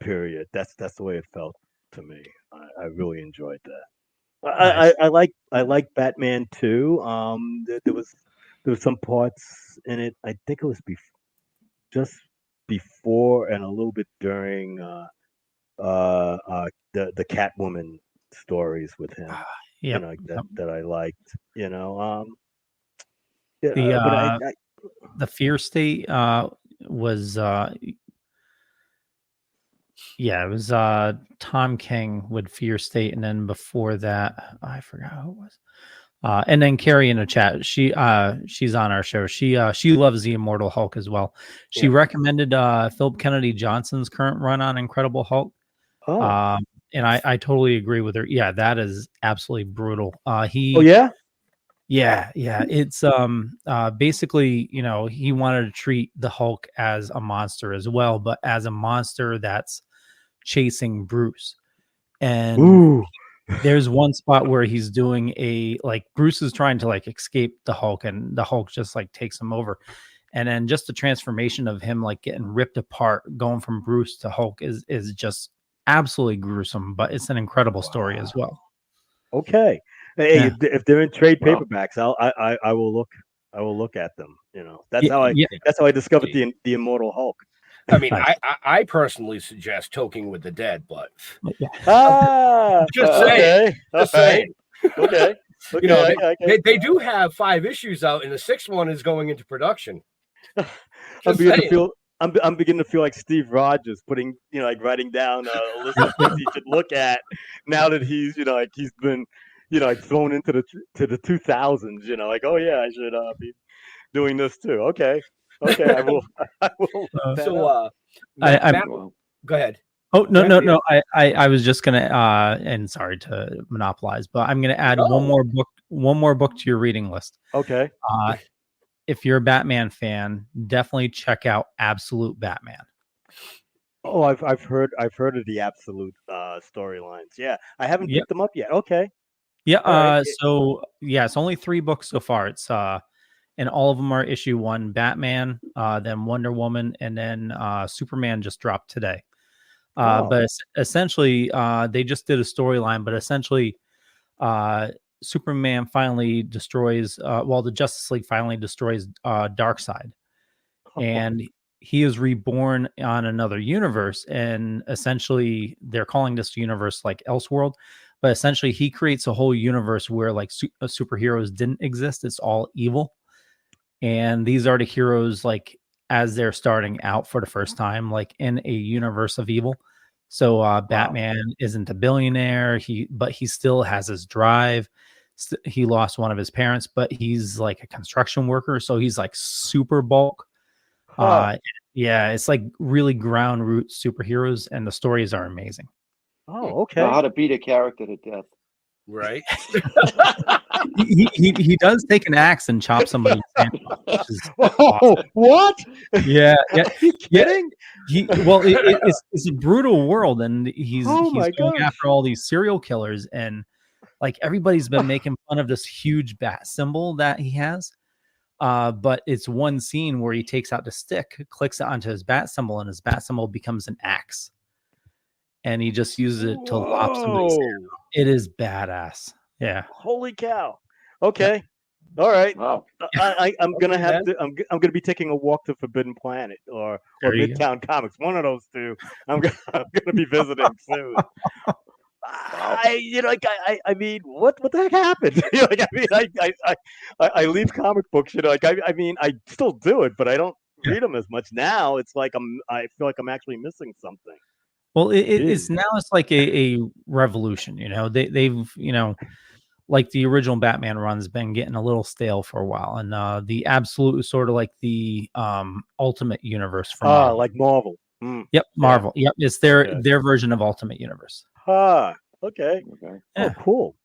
period. That's the way it felt to me. I really enjoyed that. Nice. I like Batman too. There was some parts in it. I think it was just before and a little bit during the Catwoman stories with him. That I liked.
The Fear State was. Yeah, it was Tom King with Fear State, and then before that, I forgot who it was. And then Carrie in the chat, she's on our show. She loves the Immortal Hulk as well. She recommended Philip Kennedy Johnson's current run on Incredible Hulk. And I totally agree with her. Yeah, that is absolutely brutal. Yeah. It's basically, he wanted to treat the Hulk as a monster as well, but as a monster that's chasing Bruce. And there's one spot where he's doing Bruce is trying to escape the Hulk, and the Hulk just takes him over. And then just the transformation of him getting ripped apart, going from Bruce to Hulk is just absolutely gruesome, but it's an incredible story as well.
Okay. Hey, if they're in trade paperbacks, I will look at them. That's how I discovered the Immortal Hulk.
I mean,
Nice.
I personally suggest Toking with the Dead, but
Just
saying.
okay. All
Just
right.
saying.
Okay.
You know,
Okay.
they do have 5 issues out, and the 6th one is going into production.
I'm
Just
beginning to
saying.
feel. I'm beginning to feel like Steve Rogers putting, like writing down a list of things he should look at now that he's, like he's been, like thrown into the 2000s. Like, oh yeah, I should be doing this too. Okay, I will. I will look that
So,
up.
Matt,
Well,
go ahead.
Oh no,
Yeah.
no. I was just gonna and sorry to monopolize, but I'm gonna add
No.
one more book to your reading list.
Okay.
If you're a Batman fan, definitely check out Absolute Batman.
Oh, I've heard of the Absolute storylines. Yeah, I haven't
Yep.
picked them up yet. Okay.
Yeah.
All right.
So yeah, it's only 3 books so far. It's and all of them are issue 1. Batman, then Wonder Woman, and then Superman just dropped today. But essentially, they just did a storyline. But essentially, Superman finally destroys. The Justice League finally destroys Darkseid, and he is reborn on another universe. And essentially, they're calling this universe like Elseworld. But essentially, he creates a whole universe where like superheroes didn't exist. It's all evil, and these are the heroes like as they're starting out for the first time, like in a universe of evil. So Batman isn't a billionaire. But he still has his drive. He lost one of his parents, but he's like a construction worker, so he's like super bulk. Yeah, it's like really ground root superheroes, and the stories are amazing.
Oh, okay.
know how to beat a character to death.
Right.
he does take an axe and chop somebody's hand off, which is
awesome. What?
Yeah.
Are you kidding?
It's a brutal world, and he's going
gosh.
after all these serial killers, and like everybody's been making fun of this huge bat symbol that he has. But it's one scene where he takes out the stick, clicks it onto his bat symbol, and his bat symbol becomes an axe. And he just uses it to lop somebody's hand off. It is badass. Yeah.
Holy cow. Okay. All right.
Wow.
I'm gonna have to. I'm gonna be taking a walk to Forbidden Planet or Midtown Comics. One of those two. I'm gonna be visiting soon. I mean, what the heck happened? I leave comic books. I mean, I still do it, but I don't read them as much now. It's like I feel like I'm actually missing something.
Well, it's like a revolution. They've like the original Batman run's been getting a little stale for a while, and the Absolute is sort of like the Ultimate Universe from Marvel.
Like Marvel.
Yep, Marvel. Yep, it's their version of Ultimate Universe.
Okay.
Okay.
Yeah.
Oh, cool.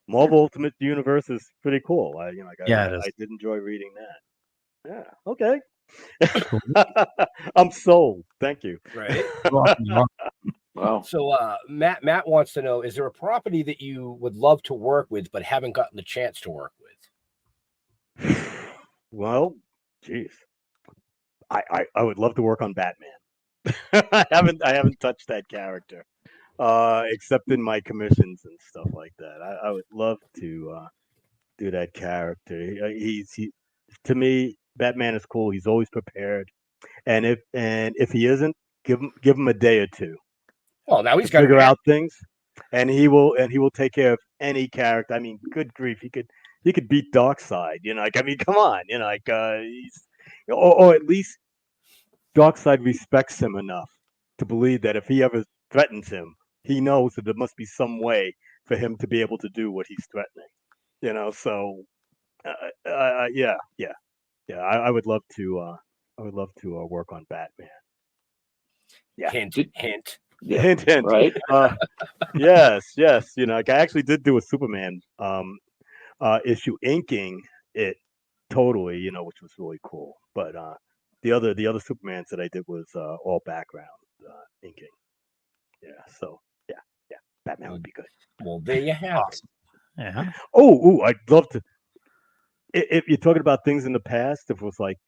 Marvel Ultimate Universe is pretty cool. I did enjoy reading that. Yeah. Okay. I'm sold. Thank you.
Right.
Wow.
So Matt wants to know, is there a property that you would love to work with but haven't gotten the chance to work with?
Well, geez. I would love to work on Batman. I haven't touched that character. Except in my commissions and stuff like that. I would love to do that character. To me, Batman is cool. He's always prepared, and if he isn't, give him a day or two.
Well, now he's got
to figure out things, and he will take care of any character. I mean, good grief, he could beat Darkseid. I mean, come on, or at least Darkseid respects him enough to believe that if he ever threatens him, he knows that there must be some way for him to be able to do what he's threatening. So yeah. I would love to. I would love to work on Batman. Yeah.
Hint.
Yeah.
Hint.
Right.
Yes. I actually did do a Superman issue inking it totally. Which was really cool. But the other Supermans that I did was all background inking. Yeah. So yeah. Batman would be good.
Well, there you have it.
Yeah.
Oh, I'd love to. If you're talking about things in the past, if it was like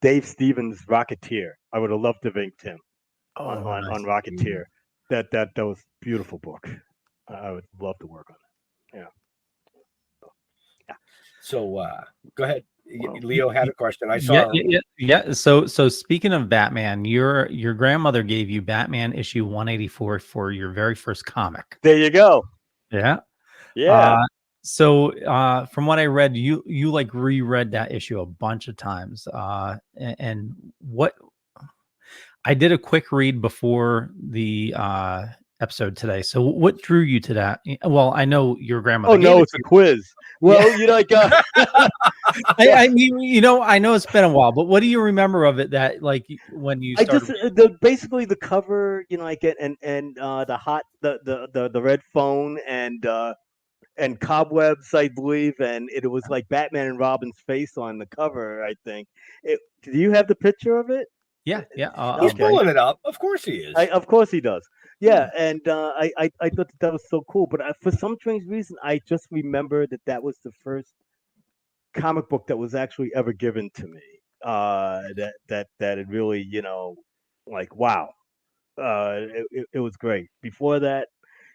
Dave Stevens' Rocketeer, I would have loved to have inked him on Rocketeer. That was a beautiful book. I would love to work on it. Yeah.
So go ahead. Leo had a question. I
Yeah,
saw.
yeah. So speaking of Batman, your grandmother gave you Batman issue 184 for your very first comic.
There you go.
Yeah.
Yeah.
So from what I read, you like reread that issue a bunch of times. And what I did a quick read before the episode today. So what drew you to that? Well, I know your grandmother.
Oh no, it's a quiz. Well, you like
I mean, I know it's been a while, but what do you remember of it that like when you started?
Basically the cover, like and the red phone and cobwebs, I believe, and it was like Batman and Robin's face on the cover. I think. Do you have the picture of it?
Yeah.
He's
Okay.
pulling it up. Of course he is.
Of course he does. Yeah, and I thought that was so cool, but for some strange reason, I just remember that was the first comic book that was actually ever given to me. That it really, like wow, it was great. Before that,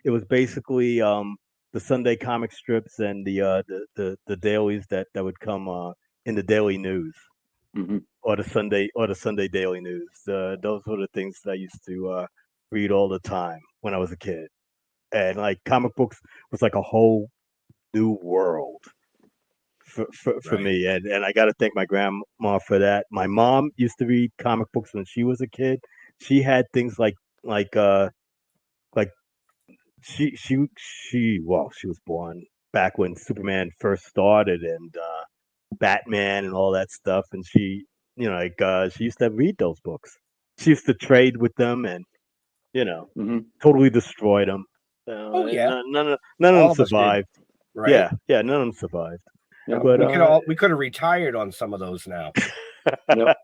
it was basically the Sunday comic strips and the dailies that would come in the daily news.
Mm-hmm.
Or the Sunday Daily News. Those were the things that I used to read all the time when I was a kid, and like comic books was like a whole new world for me. And I got to thank my grandma for that. My mom used to read comic books when she was a kid. She had things like she was born back when Superman first started and Batman and all that stuff, and she she used to read those books. She used to trade with them and
Mm-hmm.
totally destroyed them.
Oh, yeah.
None of
All
them
of us did,
survived.
right?
Yeah, none of them survived.
Yeah,
But
we could have retired on some of those now.
Yep.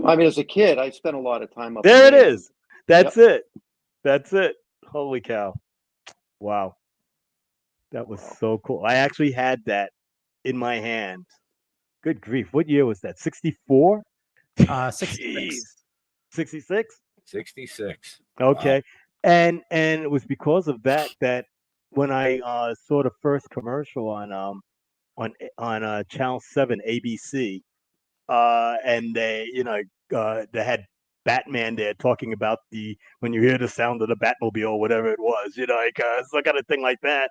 I mean, as a kid, I spent a lot of time up.
there
in
it
Maine.
is. That's it. That's it. Holy cow! Wow, that was so cool. I actually had that in my hand. Good grief! What year was that? 64?
66.
66?
66.
Okay.
Wow.
And it was because of that when I saw the first commercial on Channel 7 ABC, and they had Batman there talking about when you hear the sound of the Batmobile, whatever it was, some kind of thing like that.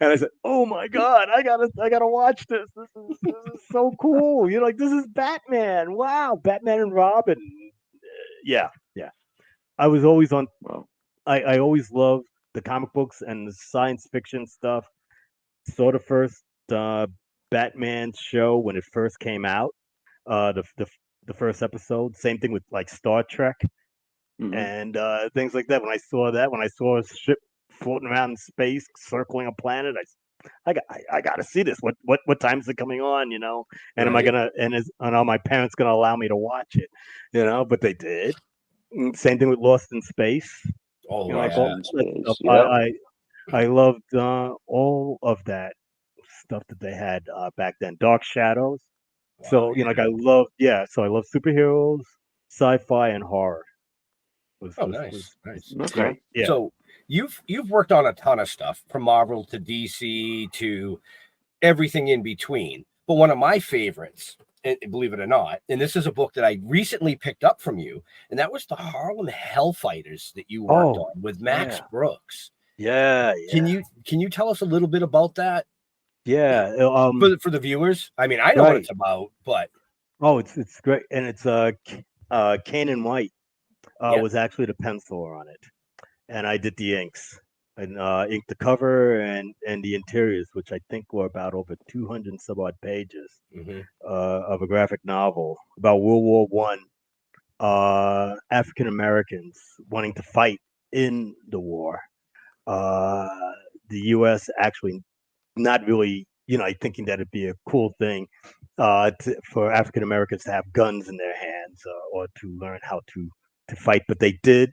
And I said, "Oh my God, I gotta watch this. This is so cool. This is Batman. Wow, Batman and Robin. Yeah. I was always on.
Wow.
I always loved the comic books and the science fiction stuff. Saw the first Batman show when it first came out. The first episode. Same thing with like Star Trek
Mm-hmm.
and things like that. When I saw a ship floating around in space, circling a planet, I got to see this. What time is it coming on? And am I gonna are my parents gonna allow me to watch it? But they did. Same thing with Lost in Space.
Oh,
Like
yeah.
all that stuff.
Yep.
I loved all of that stuff that they had back then. Dark Shadows.
Wow,
So like I love superheroes, sci-fi, and horror.
Nice.
Okay.
Great. Yeah.
So you've worked on a ton of stuff from Marvel to DC to everything in between. But one of my favorites, and believe it or not, and this is a book that I recently picked up from you, and that was the Harlem Hellfighters that you worked on with Max Brooks.
Yeah.
Can you tell us a little bit about that?
Yeah.
For the viewers? I mean, I know what it's about, but
it's great, and it's Kanan White was actually the penciler on it, and I did the inks and inked the cover and the interiors, which I think were about over 200 and some odd pages of a graphic novel about World War One, African Americans wanting to fight in the war. The U.S. actually not really, thinking that it'd be a cool thing for African Americans to have guns in their hands or to learn how to fight, but they did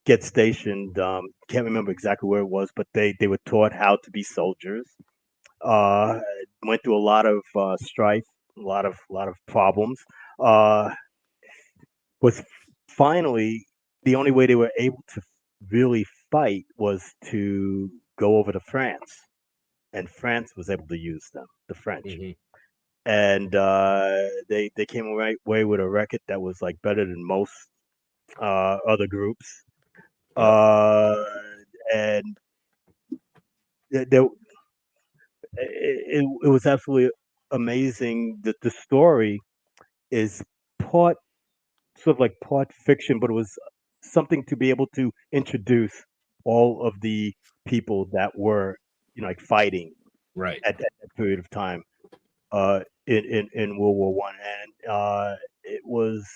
get stationed. Can't remember exactly where it was, but they were taught how to be soldiers. Went through a lot of strife, a lot of problems. Was finally the only way they were able to really fight was to go over to France, and France was able to use them, the French. and they came away with a record that was like better than most other groups. And there, it was absolutely amazing that the story is part sort of like part fiction, but it was something to be able to introduce all of the people that were, like fighting
Right.
at that period of time in World War One, and it was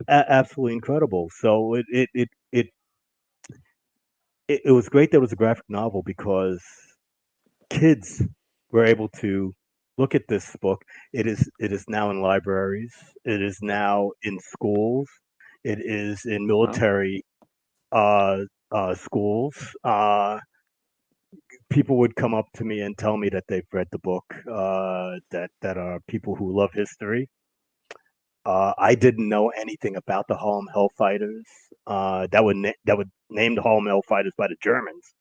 absolutely incredible. So it was great that it was a graphic novel because kids were able to look at this book. It is now in libraries. It is now in schools. It is in military schools. People would come up to me and tell me that they've read the book. That are people who love history. I didn't know anything about the Harlem Hellfighters. That would name the Harlem Hellfighters by the Germans.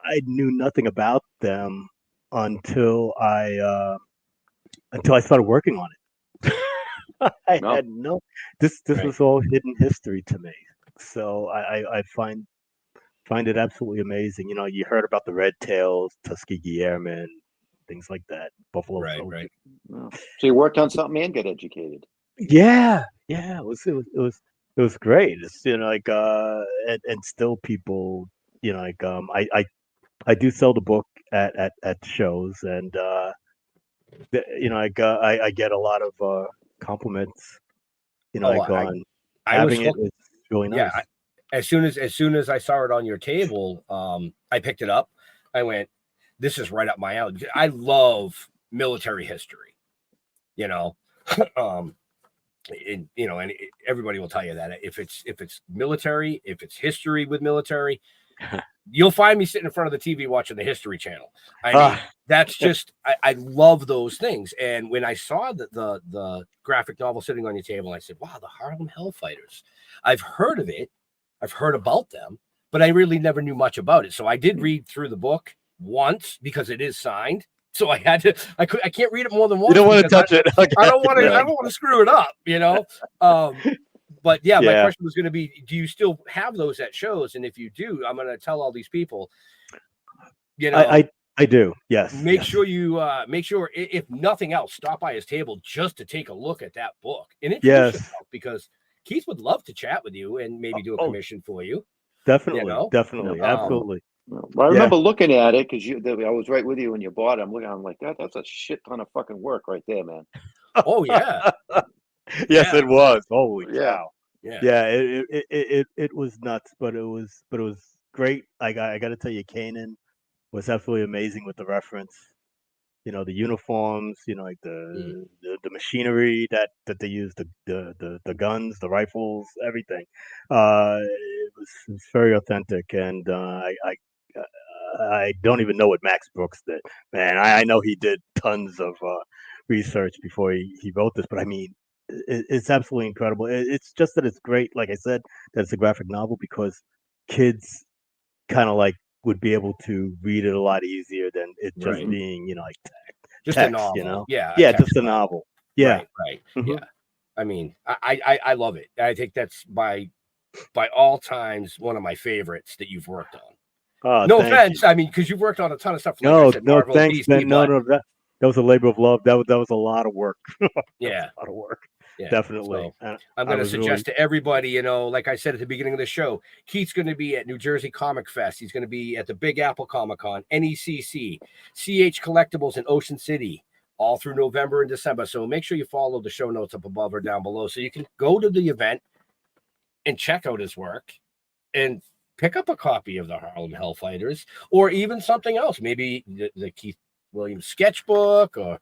I knew nothing about them until I started working on it. I had no. This was all hidden history to me. So I find it absolutely amazing. You heard about the Red Tails, Tuskegee Airmen, things like that. Buffalo Soldiers.
Right.
So you worked on something and got educated.
Yeah. It was great. It's and still people I do sell the book at shows, and I get a lot of compliments. On having it. It's really nice.
Yeah. As soon as I saw it on your table, I picked it up. I went, this is right up my alley. I love military history, and everybody will tell you that if it's military, if it's history with military, you'll find me sitting in front of the TV watching the History Channel. I mean, that's just I love those things. And when I saw the graphic novel sitting on your table, I said, wow, the Harlem Hellfighters. I've heard of it. I've heard about them, but I really never knew much about it. So I did read through the book once because it is signed. So I had to. I can't read it more than once.
You don't want to touch it. Okay.
I don't want to. I don't want to screw it up. But yeah, my question was going to be: do you still have those at shows? And if you do, I'm going to tell all these people.
I do. Yes.
Make sure you if nothing else, stop by his table just to take a look at that book and introduce yourself, because Keith would love to chat with you and maybe do a commission for you.
Definitely, absolutely.
Well, I remember looking at it because I was right with you when you bought it. I'm like, that's a shit ton of fucking work right there, man.
Oh yeah.
Yes, it was. Holy
cow.
Yeah. It was nuts, but it was great. I got to tell you, Kanan was absolutely amazing with the reference. The uniforms, like the machinery that they use, the guns, the rifles, everything. It was very authentic, and I don't even know what Max Brooks did. Man, I know he did tons of research before he wrote this, but I mean, it's absolutely incredible. It's just that it's great, like I said, that it's a graphic novel because kids kind of like would be able to read it a lot easier than it just being, like
just
text,
a novel.
Just a novel. Yeah.
Right. Mm-hmm. Yeah. I mean, I love it. I think that's by all times one of my favorites that you've worked on. No offense. You. I mean, because you've worked on a ton of stuff. Like
Marvel, thanks, DC, Ben. No, that was a labor of love. That was a lot of work.
Yeah.
A lot of work.
Yeah,
definitely.
So I'm going to suggest to everybody, like I said at the beginning of the show, Keith's going to be at New Jersey Comic Fest. He's going to be at the Big Apple Comic Con, NECC, CH Collectibles in Ocean City, all through November and December. So make sure you follow the show notes up above or down below so you can go to the event and check out his work and pick up a copy of the Harlem Hellfighters or even something else. Maybe the Keith Williams sketchbook or...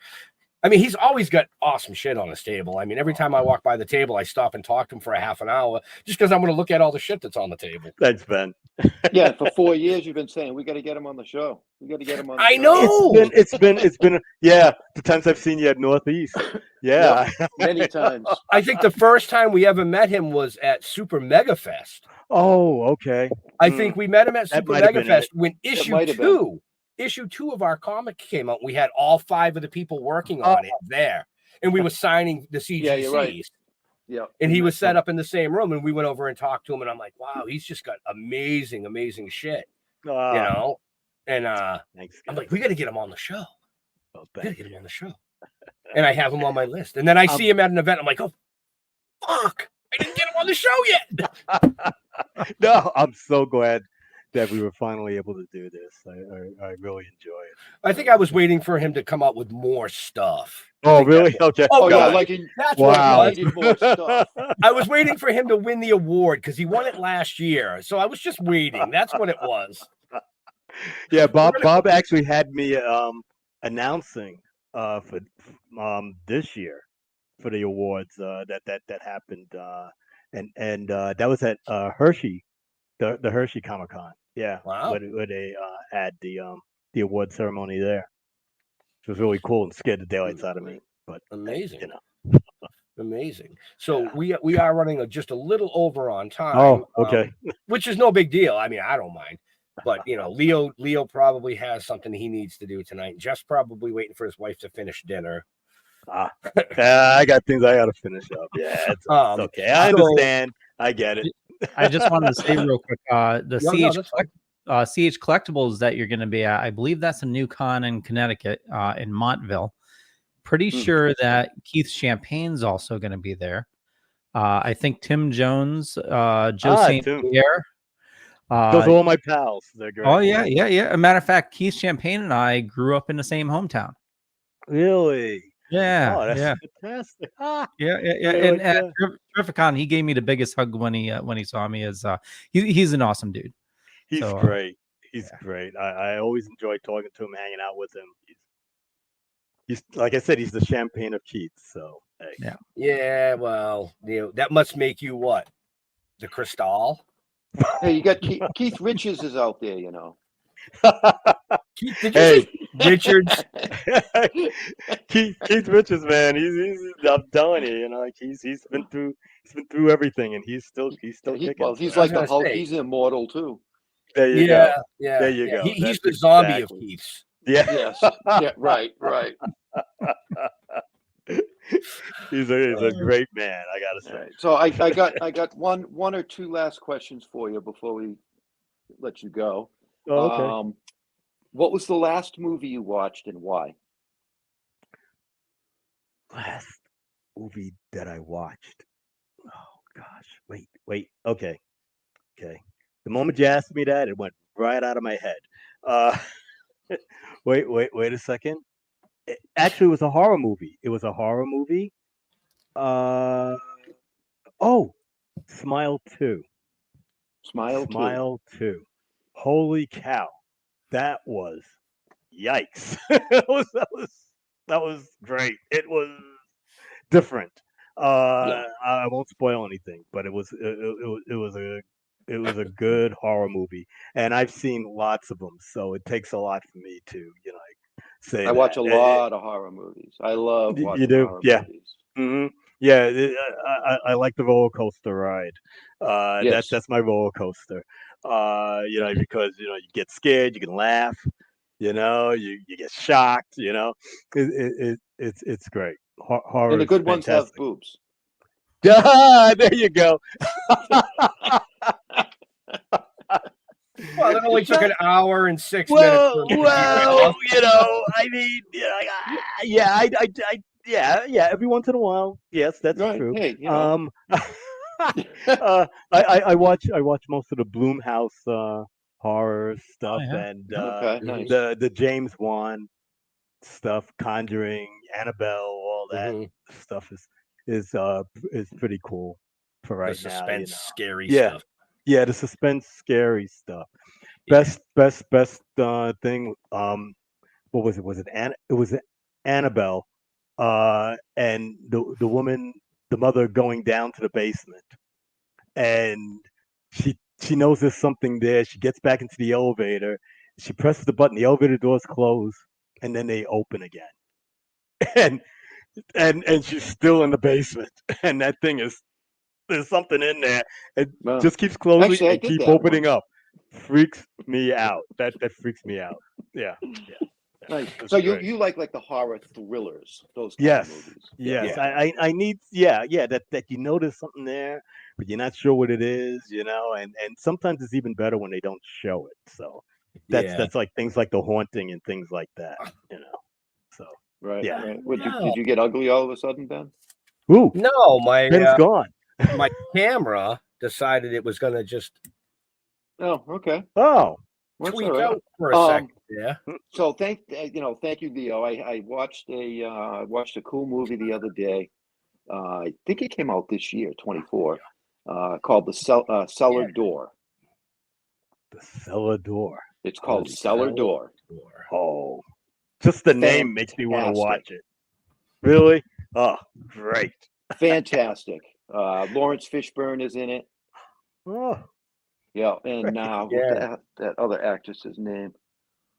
I mean, he's always got awesome shit on his table. I mean, every time I walk by the table, I stop and talk to him for a half an hour just because I'm going to look at all the shit that's on the table.
Thanks, Ben.
Yeah, for 4 years you've been saying we got to get him on the show. We got to get him on.
I know.
It's been the times I've seen you at Northeast. Yeah,
many times.
I think the first time we ever met him was at Super Mega Fest.
Oh, okay.
I think we met him at Super Mega Fest when issue issue 2 of our comic came out. We had all 5 of the people working on it there, and we were signing the CGCs.
Yeah, you're right. Yeah.
And he was set up in the same room, and we went over and talked to him, and I'm like, wow, he's just got amazing shit, you know? And
Thanks,
I'm
guys.
like, we got to get him on the show.
Oh,
We got to get him on the show. And I have him on my list. And then I see him at an event. I'm like, oh, fuck. I didn't get him on the show yet.
No, I'm so glad that we were finally able to do this. I really enjoy it.
I think I was waiting for him to come out with more stuff.
Oh, really? Okay.
Oh, yeah,
God.
like
That's
Wow.
what it was.
needed more stuff.
I was waiting for him to win the award because he won it last year. So I was just waiting. That's what it was.
Yeah, Bob actually had me announcing for this year for the awards that happened and that was at Hershey, the Hershey Comic-Con. Yeah,
Wow.
where they had the award ceremony there. It was really cool and scared the daylights out of me. But
Amazing.
you know.
Amazing. So we are running just a little over on time.
Oh, okay.
Which is no big deal. I mean, I don't mind. But you know, Leo probably has something he needs to do tonight. Jeff's probably waiting for his wife to finish dinner.
I got things I got to finish up. Yeah, it's okay. I understand. I get it.
I just wanted to say real quick, the
that's fine.
CH Collectibles that you're going to be at, I believe that's a new con in Connecticut, in Montville. Pretty sure that Keith Champagne's also going to be there. I think Tim Jones, Joe St. Pierre.
Those are all my pals. They're great.
Oh, yeah. As a matter of fact, Keith Champagne and I grew up in the same hometown.
Really?
Yeah.
Oh, that's
yeah.
fantastic.
Yeah. And at Terrificon, he gave me the biggest hug when he saw me. He's an awesome dude.
He's great. He's great. I always enjoy talking to him, hanging out with him. He's like I said, he's the champagne of Keats. So hey.
Yeah. Well, you know, that must make you what? The Cristal?
Hey, you got Keith Richards is out there, you know.
Hey, Richards.
Keith Richards, man. He's I'm telling you, you know, like he's been through everything, and he's still kicking.
Well, he's like the Hulk. He's immortal too.
There you go.
Yeah.
There you go.
He's the zombie of Keith's.
Yeah.
Yes. Yeah. Right.
He's a great man, I gotta say.
Right. So I got one or two last questions for you before we let you go.
Oh, okay.
What was the last movie you watched and why?
Last movie that I watched. Oh gosh. Wait. Okay. The moment you asked me that, it went right out of my head. Wait a second. Actually, it was a horror movie. Smile 2. Smile 2. Holy cow. That was yikes. that was great. It was different. I won't spoil anything, but it was a good horror movie, and I've seen lots of them, so it takes a lot for me to, you know, say
I watch a lot of horror movies. I love watching horror movies.
Mm-hmm. Yeah, I like the roller coaster ride.
Yes.
That's my roller coaster. You know, because you know you get scared, you can laugh. You know, you get shocked. You know, it's great. Horror.
And the good ones have boobs.
There you go.
Well, it only took an hour and 6 minutes.
Well, you know, I mean, yeah. Every once in a while, yes, that's
right.
true.
Hey, you know.
I watch most of the Blumhouse horror stuff and
nice.
the James Wan stuff, Conjuring, Annabelle, all that stuff is pretty cool for right
the
now.
Suspense, scary stuff.
Yeah, the suspense, scary stuff. Best thing. What was it? It was Annabelle, and the woman, the mother, going down to the basement, and she knows there's something there. She gets back into the elevator. She presses the button. The elevator doors close, and then they open again, and she's still in the basement, and that thing is. There's something in there. It just keeps closing and keep opening up. freaks me out. That freaks me out. Yeah.
Nice.
That's
So
great.
you like the horror thrillers, those kind of
Yes,
movies.
yes.
Yeah.
I need that you notice something there, but you're not sure what it is, and sometimes it's even better when they don't show it. So
Yeah.
that's like things like The Haunting and things like that, So
Right.
yeah.
Right. What,
No.
did you get ugly all of a sudden, Ben?
Ooh,
No,
Ben's gone.
my camera decided it was going to just
Oh, okay.
Oh,
That's
tweak
all right.
out for a second. Yeah.
So thank you, Leo. I watched a cool movie the other day. I think it came out this year, 24, called The Cellar Door.
the cellar door.
It's called
Holy
Cellar
cellar
Door.
Oh, just the name makes me want to
Fantastic.
watch it. Really? Oh, great.
Fantastic. Lawrence Fishburne is in it.
Oh,
Yeah, and
Yeah.
that other actress's name?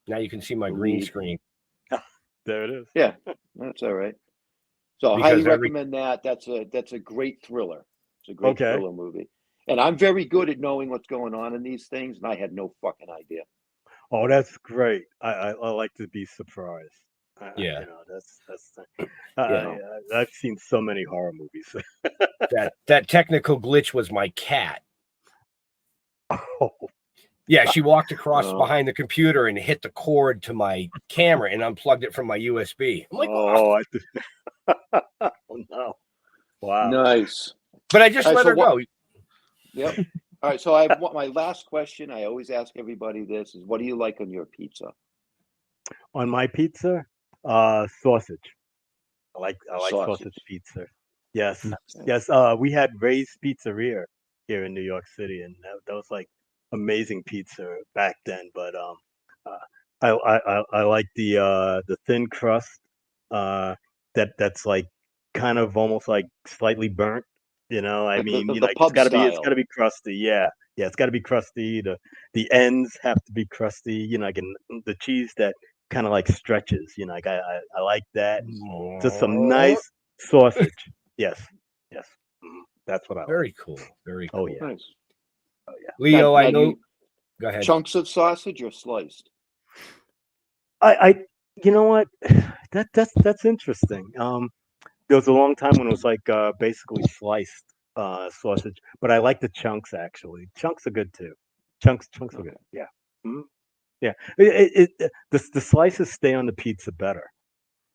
Now you can see my green
Lead.
screen.
there it is.
Yeah, that's all right. So I
Because
highly
every-
recommend that. That's a great thriller. It's a great
Okay.
thriller movie. And I'm very good at knowing what's going on in these things, and I had no fucking idea.
Oh, that's great. I like to be surprised.
Yeah.
That's.
Yeah.
I've seen so many horror movies.
that technical glitch was my cat.
Oh,
Yeah, she walked across
Oh.
behind the computer and hit the cord to my camera and unplugged it from my USB. I'm like,
oh no! Wow.
Nice.
but I just
All right,
let
so
her go.
Yep. All right. So my last question. I always ask everybody this: is what do you like on your pizza?
On my pizza, sausage. I like
Sausage.
sausage pizza. Yes,
Nice.
yes. We had Ray's Pizzeria here in New York City, and that was like amazing pizza back then. But I like the thin crust. That's like kind of almost like slightly burnt. I
Like
mean,
the
it's
pub
gotta be
style.
crusty. Yeah, it's gotta be crusty. The ends have to be crusty. Like the cheese that kind of like stretches. Like I like that. Just some nice sausage. Yes. That's what I like.
Very cool. Very cool.
Oh yeah.
Nice.
Leo,
Now,
I
do
know.
you-
Go ahead.
Chunks of sausage or sliced?
I you know what? That's interesting. There was a long time when it was like basically sliced sausage, but I like the chunks actually. Chunks are good too. Chunks are good. Yeah. Mhm. Yeah. The slices stay on the pizza better.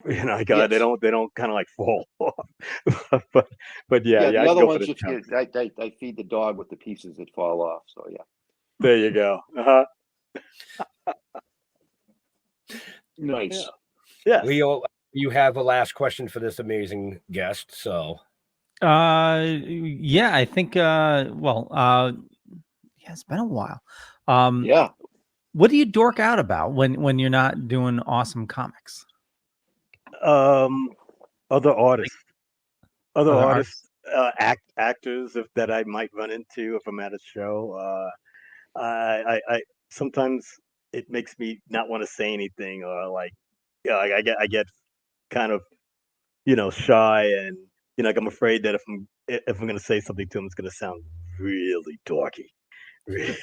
Like,
Yes.
they don't kind of like fall off. but yeah,
The
I
other
go for
ones
the
just
chunks.
I feed the dog with the pieces that fall off. So yeah.
There you go. Uh-huh.
Nice.
Yeah.
Leo, you have a last question for this amazing guest. So
Yeah, I think yeah, it's been a while.
Yeah.
What do you dork out about when you're not doing awesome comics?
Other artists. Other
Other
artists, actors that I might run into if I'm at a show. I sometimes it makes me not want to say anything, or like, I get kind of shy, and like I'm afraid that if I'm gonna say something to him, it's gonna sound really dorky, really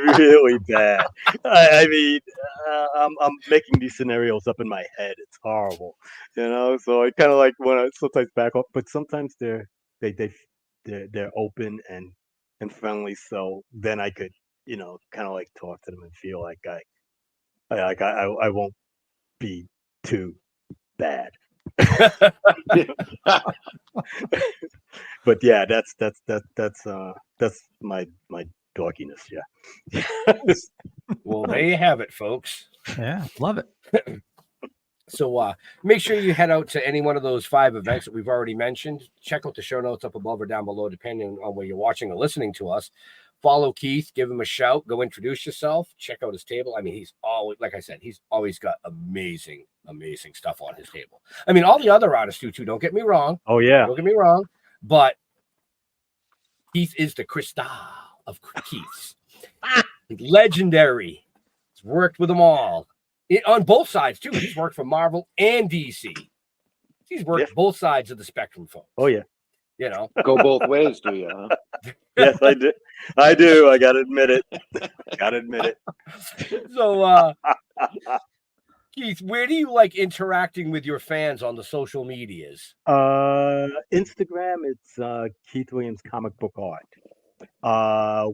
really bad. I mean, I'm making these scenarios up in my head. It's horrible, So I kind of like want to sometimes back up, but sometimes they're open and friendly. So then I could kind of like talk to them and feel like I won't be too bad. But yeah, that's my dorkiness. Yeah.
well, there you have it, folks.
Yeah, love it.
So make sure you head out to any one of those 5 events that we've already mentioned. Check out the show notes up above or down below, depending on where you're watching or listening to us. Follow Keith, give him a shout, go introduce yourself, check out his table. I mean, he's always, like I said, he's always got amazing stuff on his table. I mean, all the other artists do too, don't get me wrong.
Oh yeah.
Don't get me wrong. But Keith is the Cristal of Keiths. Legendary. He's worked with them all. On both sides, too. He's worked for Marvel and DC. He's worked both sides of the spectrum, folks.
Oh, yeah.
You know,
Go both ways, do you? Huh?
Yes, I do. I do. I gotta admit it. Gotta admit it.
so Keith, where do you like interacting with your fans on the social medias?
Instagram, it's Keith Williams Comic Book Art.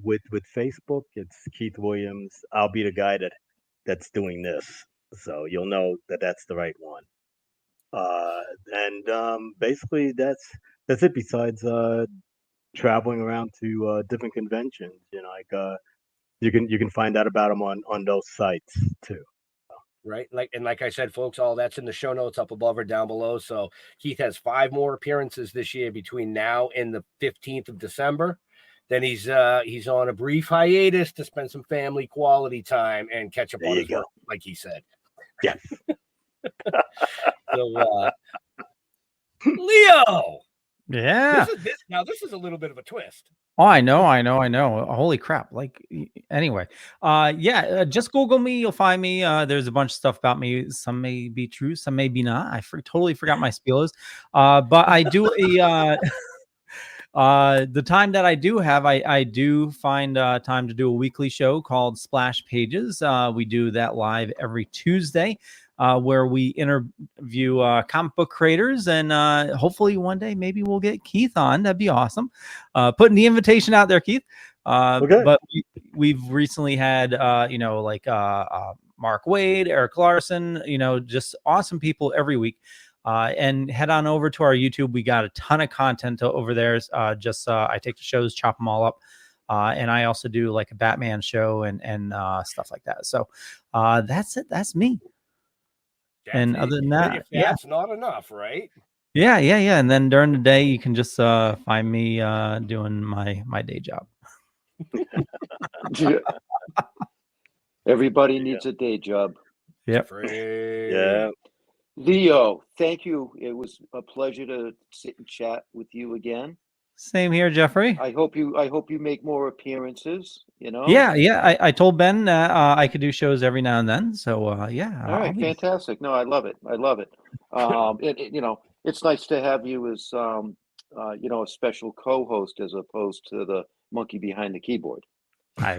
With Facebook, it's Keith Williams. I'll be the guy that's doing this, so you'll know that that's the right one. And basically that's it. Besides traveling around to different conventions, you can find out about them on those sites too.
Right. Like I said, folks, all that's in the show notes up above or down below. So Keith has 5 more appearances this year between now and the 15th of December. Then he's on a brief hiatus to spend some family quality time and catch up on his work, like he said.
Yeah.
So Leo.
Yeah.
This is a little bit of a twist.
Oh, I know. Holy crap. Like, anyway, just Google me. You'll find me. There's a bunch of stuff about me. Some may be true, some may be not. I totally forgot my spielers. But I do the time that I do have, I do find time to do a weekly show called Splash Pages. We do that live every Tuesday. Where we interview comic book creators, and hopefully one day maybe we'll get Keith on. That'd be awesome. Putting the invitation out there, Keith.
Okay.
But we've recently had, Mark Wade, Eric Larson, just awesome people every week. And head on over to our YouTube. We got a ton of content over there. I take the shows, chop them all up. And I also do like a Batman show and stuff like that. So that's it. That's me. And other than that,
that's not enough, right?
Yeah. And then during the day, you can just find me doing my day job.
Everybody needs a day job.
Yep.
Yeah.
Leo, thank you. It was a pleasure to sit and chat with you again.
Same here, Jeffrey.
I hope you make more apperances.
Yeah. I told Ben that I could do shows every now and then. So yeah.
All right, fantastic. No, I love it. It's nice to have you as a special co-host as opposed to the monkey behind the keyboard.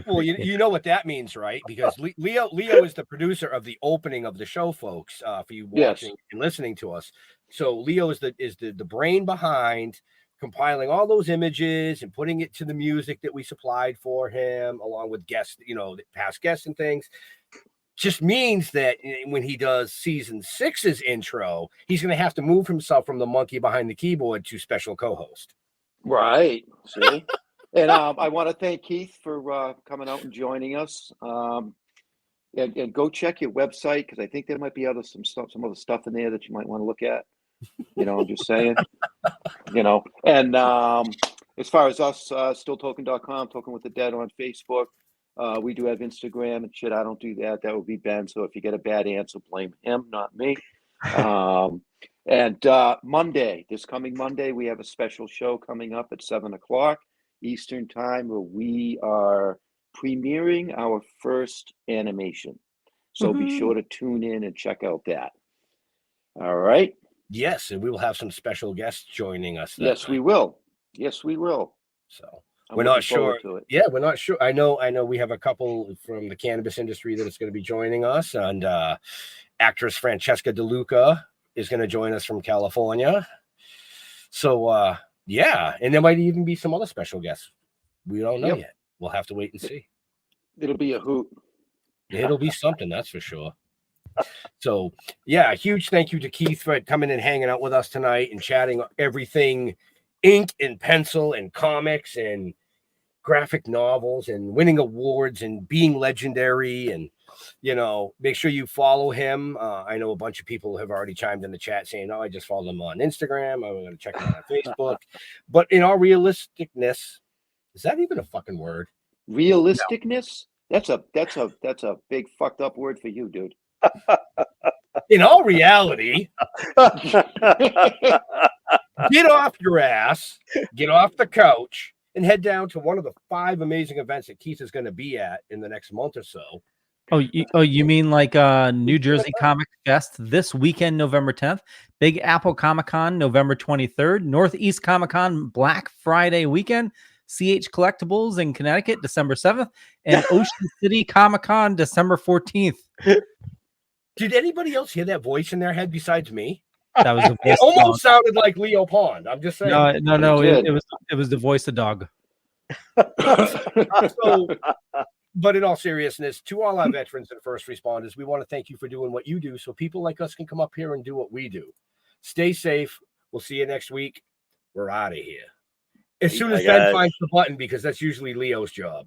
Well, you know what that means, right? Because Leo is the producer of the opening of the show, folks. For you watching and listening to us, so Leo is the brain behind compiling all those images and putting it to the music that we supplied for him, along with guests, past guests and things. Just means that when he does season 6's intro, he's going to have to move himself from the monkey behind the keyboard to special co-host.
Right. See, and I want to thank Keith for coming out and joining us. And go check your website because I think there might be some other stuff in there that you might want to look at. I'm just saying. And as far as us, stilltoking.com, Toking with the Dead on Facebook. We do have Instagram and shit. I don't do that. That would be Ben. So if you get a bad answer, blame him, not me. And this coming Monday, we have a special show coming up at 7:00 Eastern time where we are premiering our first animation. So be sure to tune in and check out that. All right.
Yes, and we will have some special guests joining us.
Yes, we will.
So we're not sure. Yeah, we're not sure. I know we have a couple from the cannabis industry that is going to be joining us, and actress Francesca DeLuca is going to join us from California. So and there might even be some other special guests. We don't know yet. We'll have to wait and see.
It'll be a hoot.
It'll be something, that's for sure. So, a huge thank you to Keith for coming and hanging out with us tonight and chatting everything ink and pencil and comics and graphic novels and winning awards and being legendary. And, make sure you follow him. I know a bunch of people have already chimed in the chat saying, I just followed him on Instagram. I'm going to check him out on Facebook. But in all realisticness, is that even a fucking word?
Realisticness? No. That's a big fucked up word for you, dude.
In all reality, get off your ass, get off the couch, and head down to one of the 5 amazing events that Keith is going to be at in the next month or so.
You mean like New Jersey Comic Fest this weekend, November 10th, Big Apple Comic Con, November 23rd, Northeast Comic Con Black Friday weekend, CH Collectibles in Connecticut, December 7th, and Ocean City Comic Con, December 14th.
Did anybody else hear that voice in their head besides me?
That was the voice.
It almost sounded like Leo Pond. I'm just saying.
No. It was the voice of dog.
So, but in all seriousness, to all our veterans and first responders, we want to thank you for doing what you do so people like us can come up here and do what we do. Stay safe. We'll see you next week. We're out of here. As soon as Ben finds the button, because that's usually Leo's job.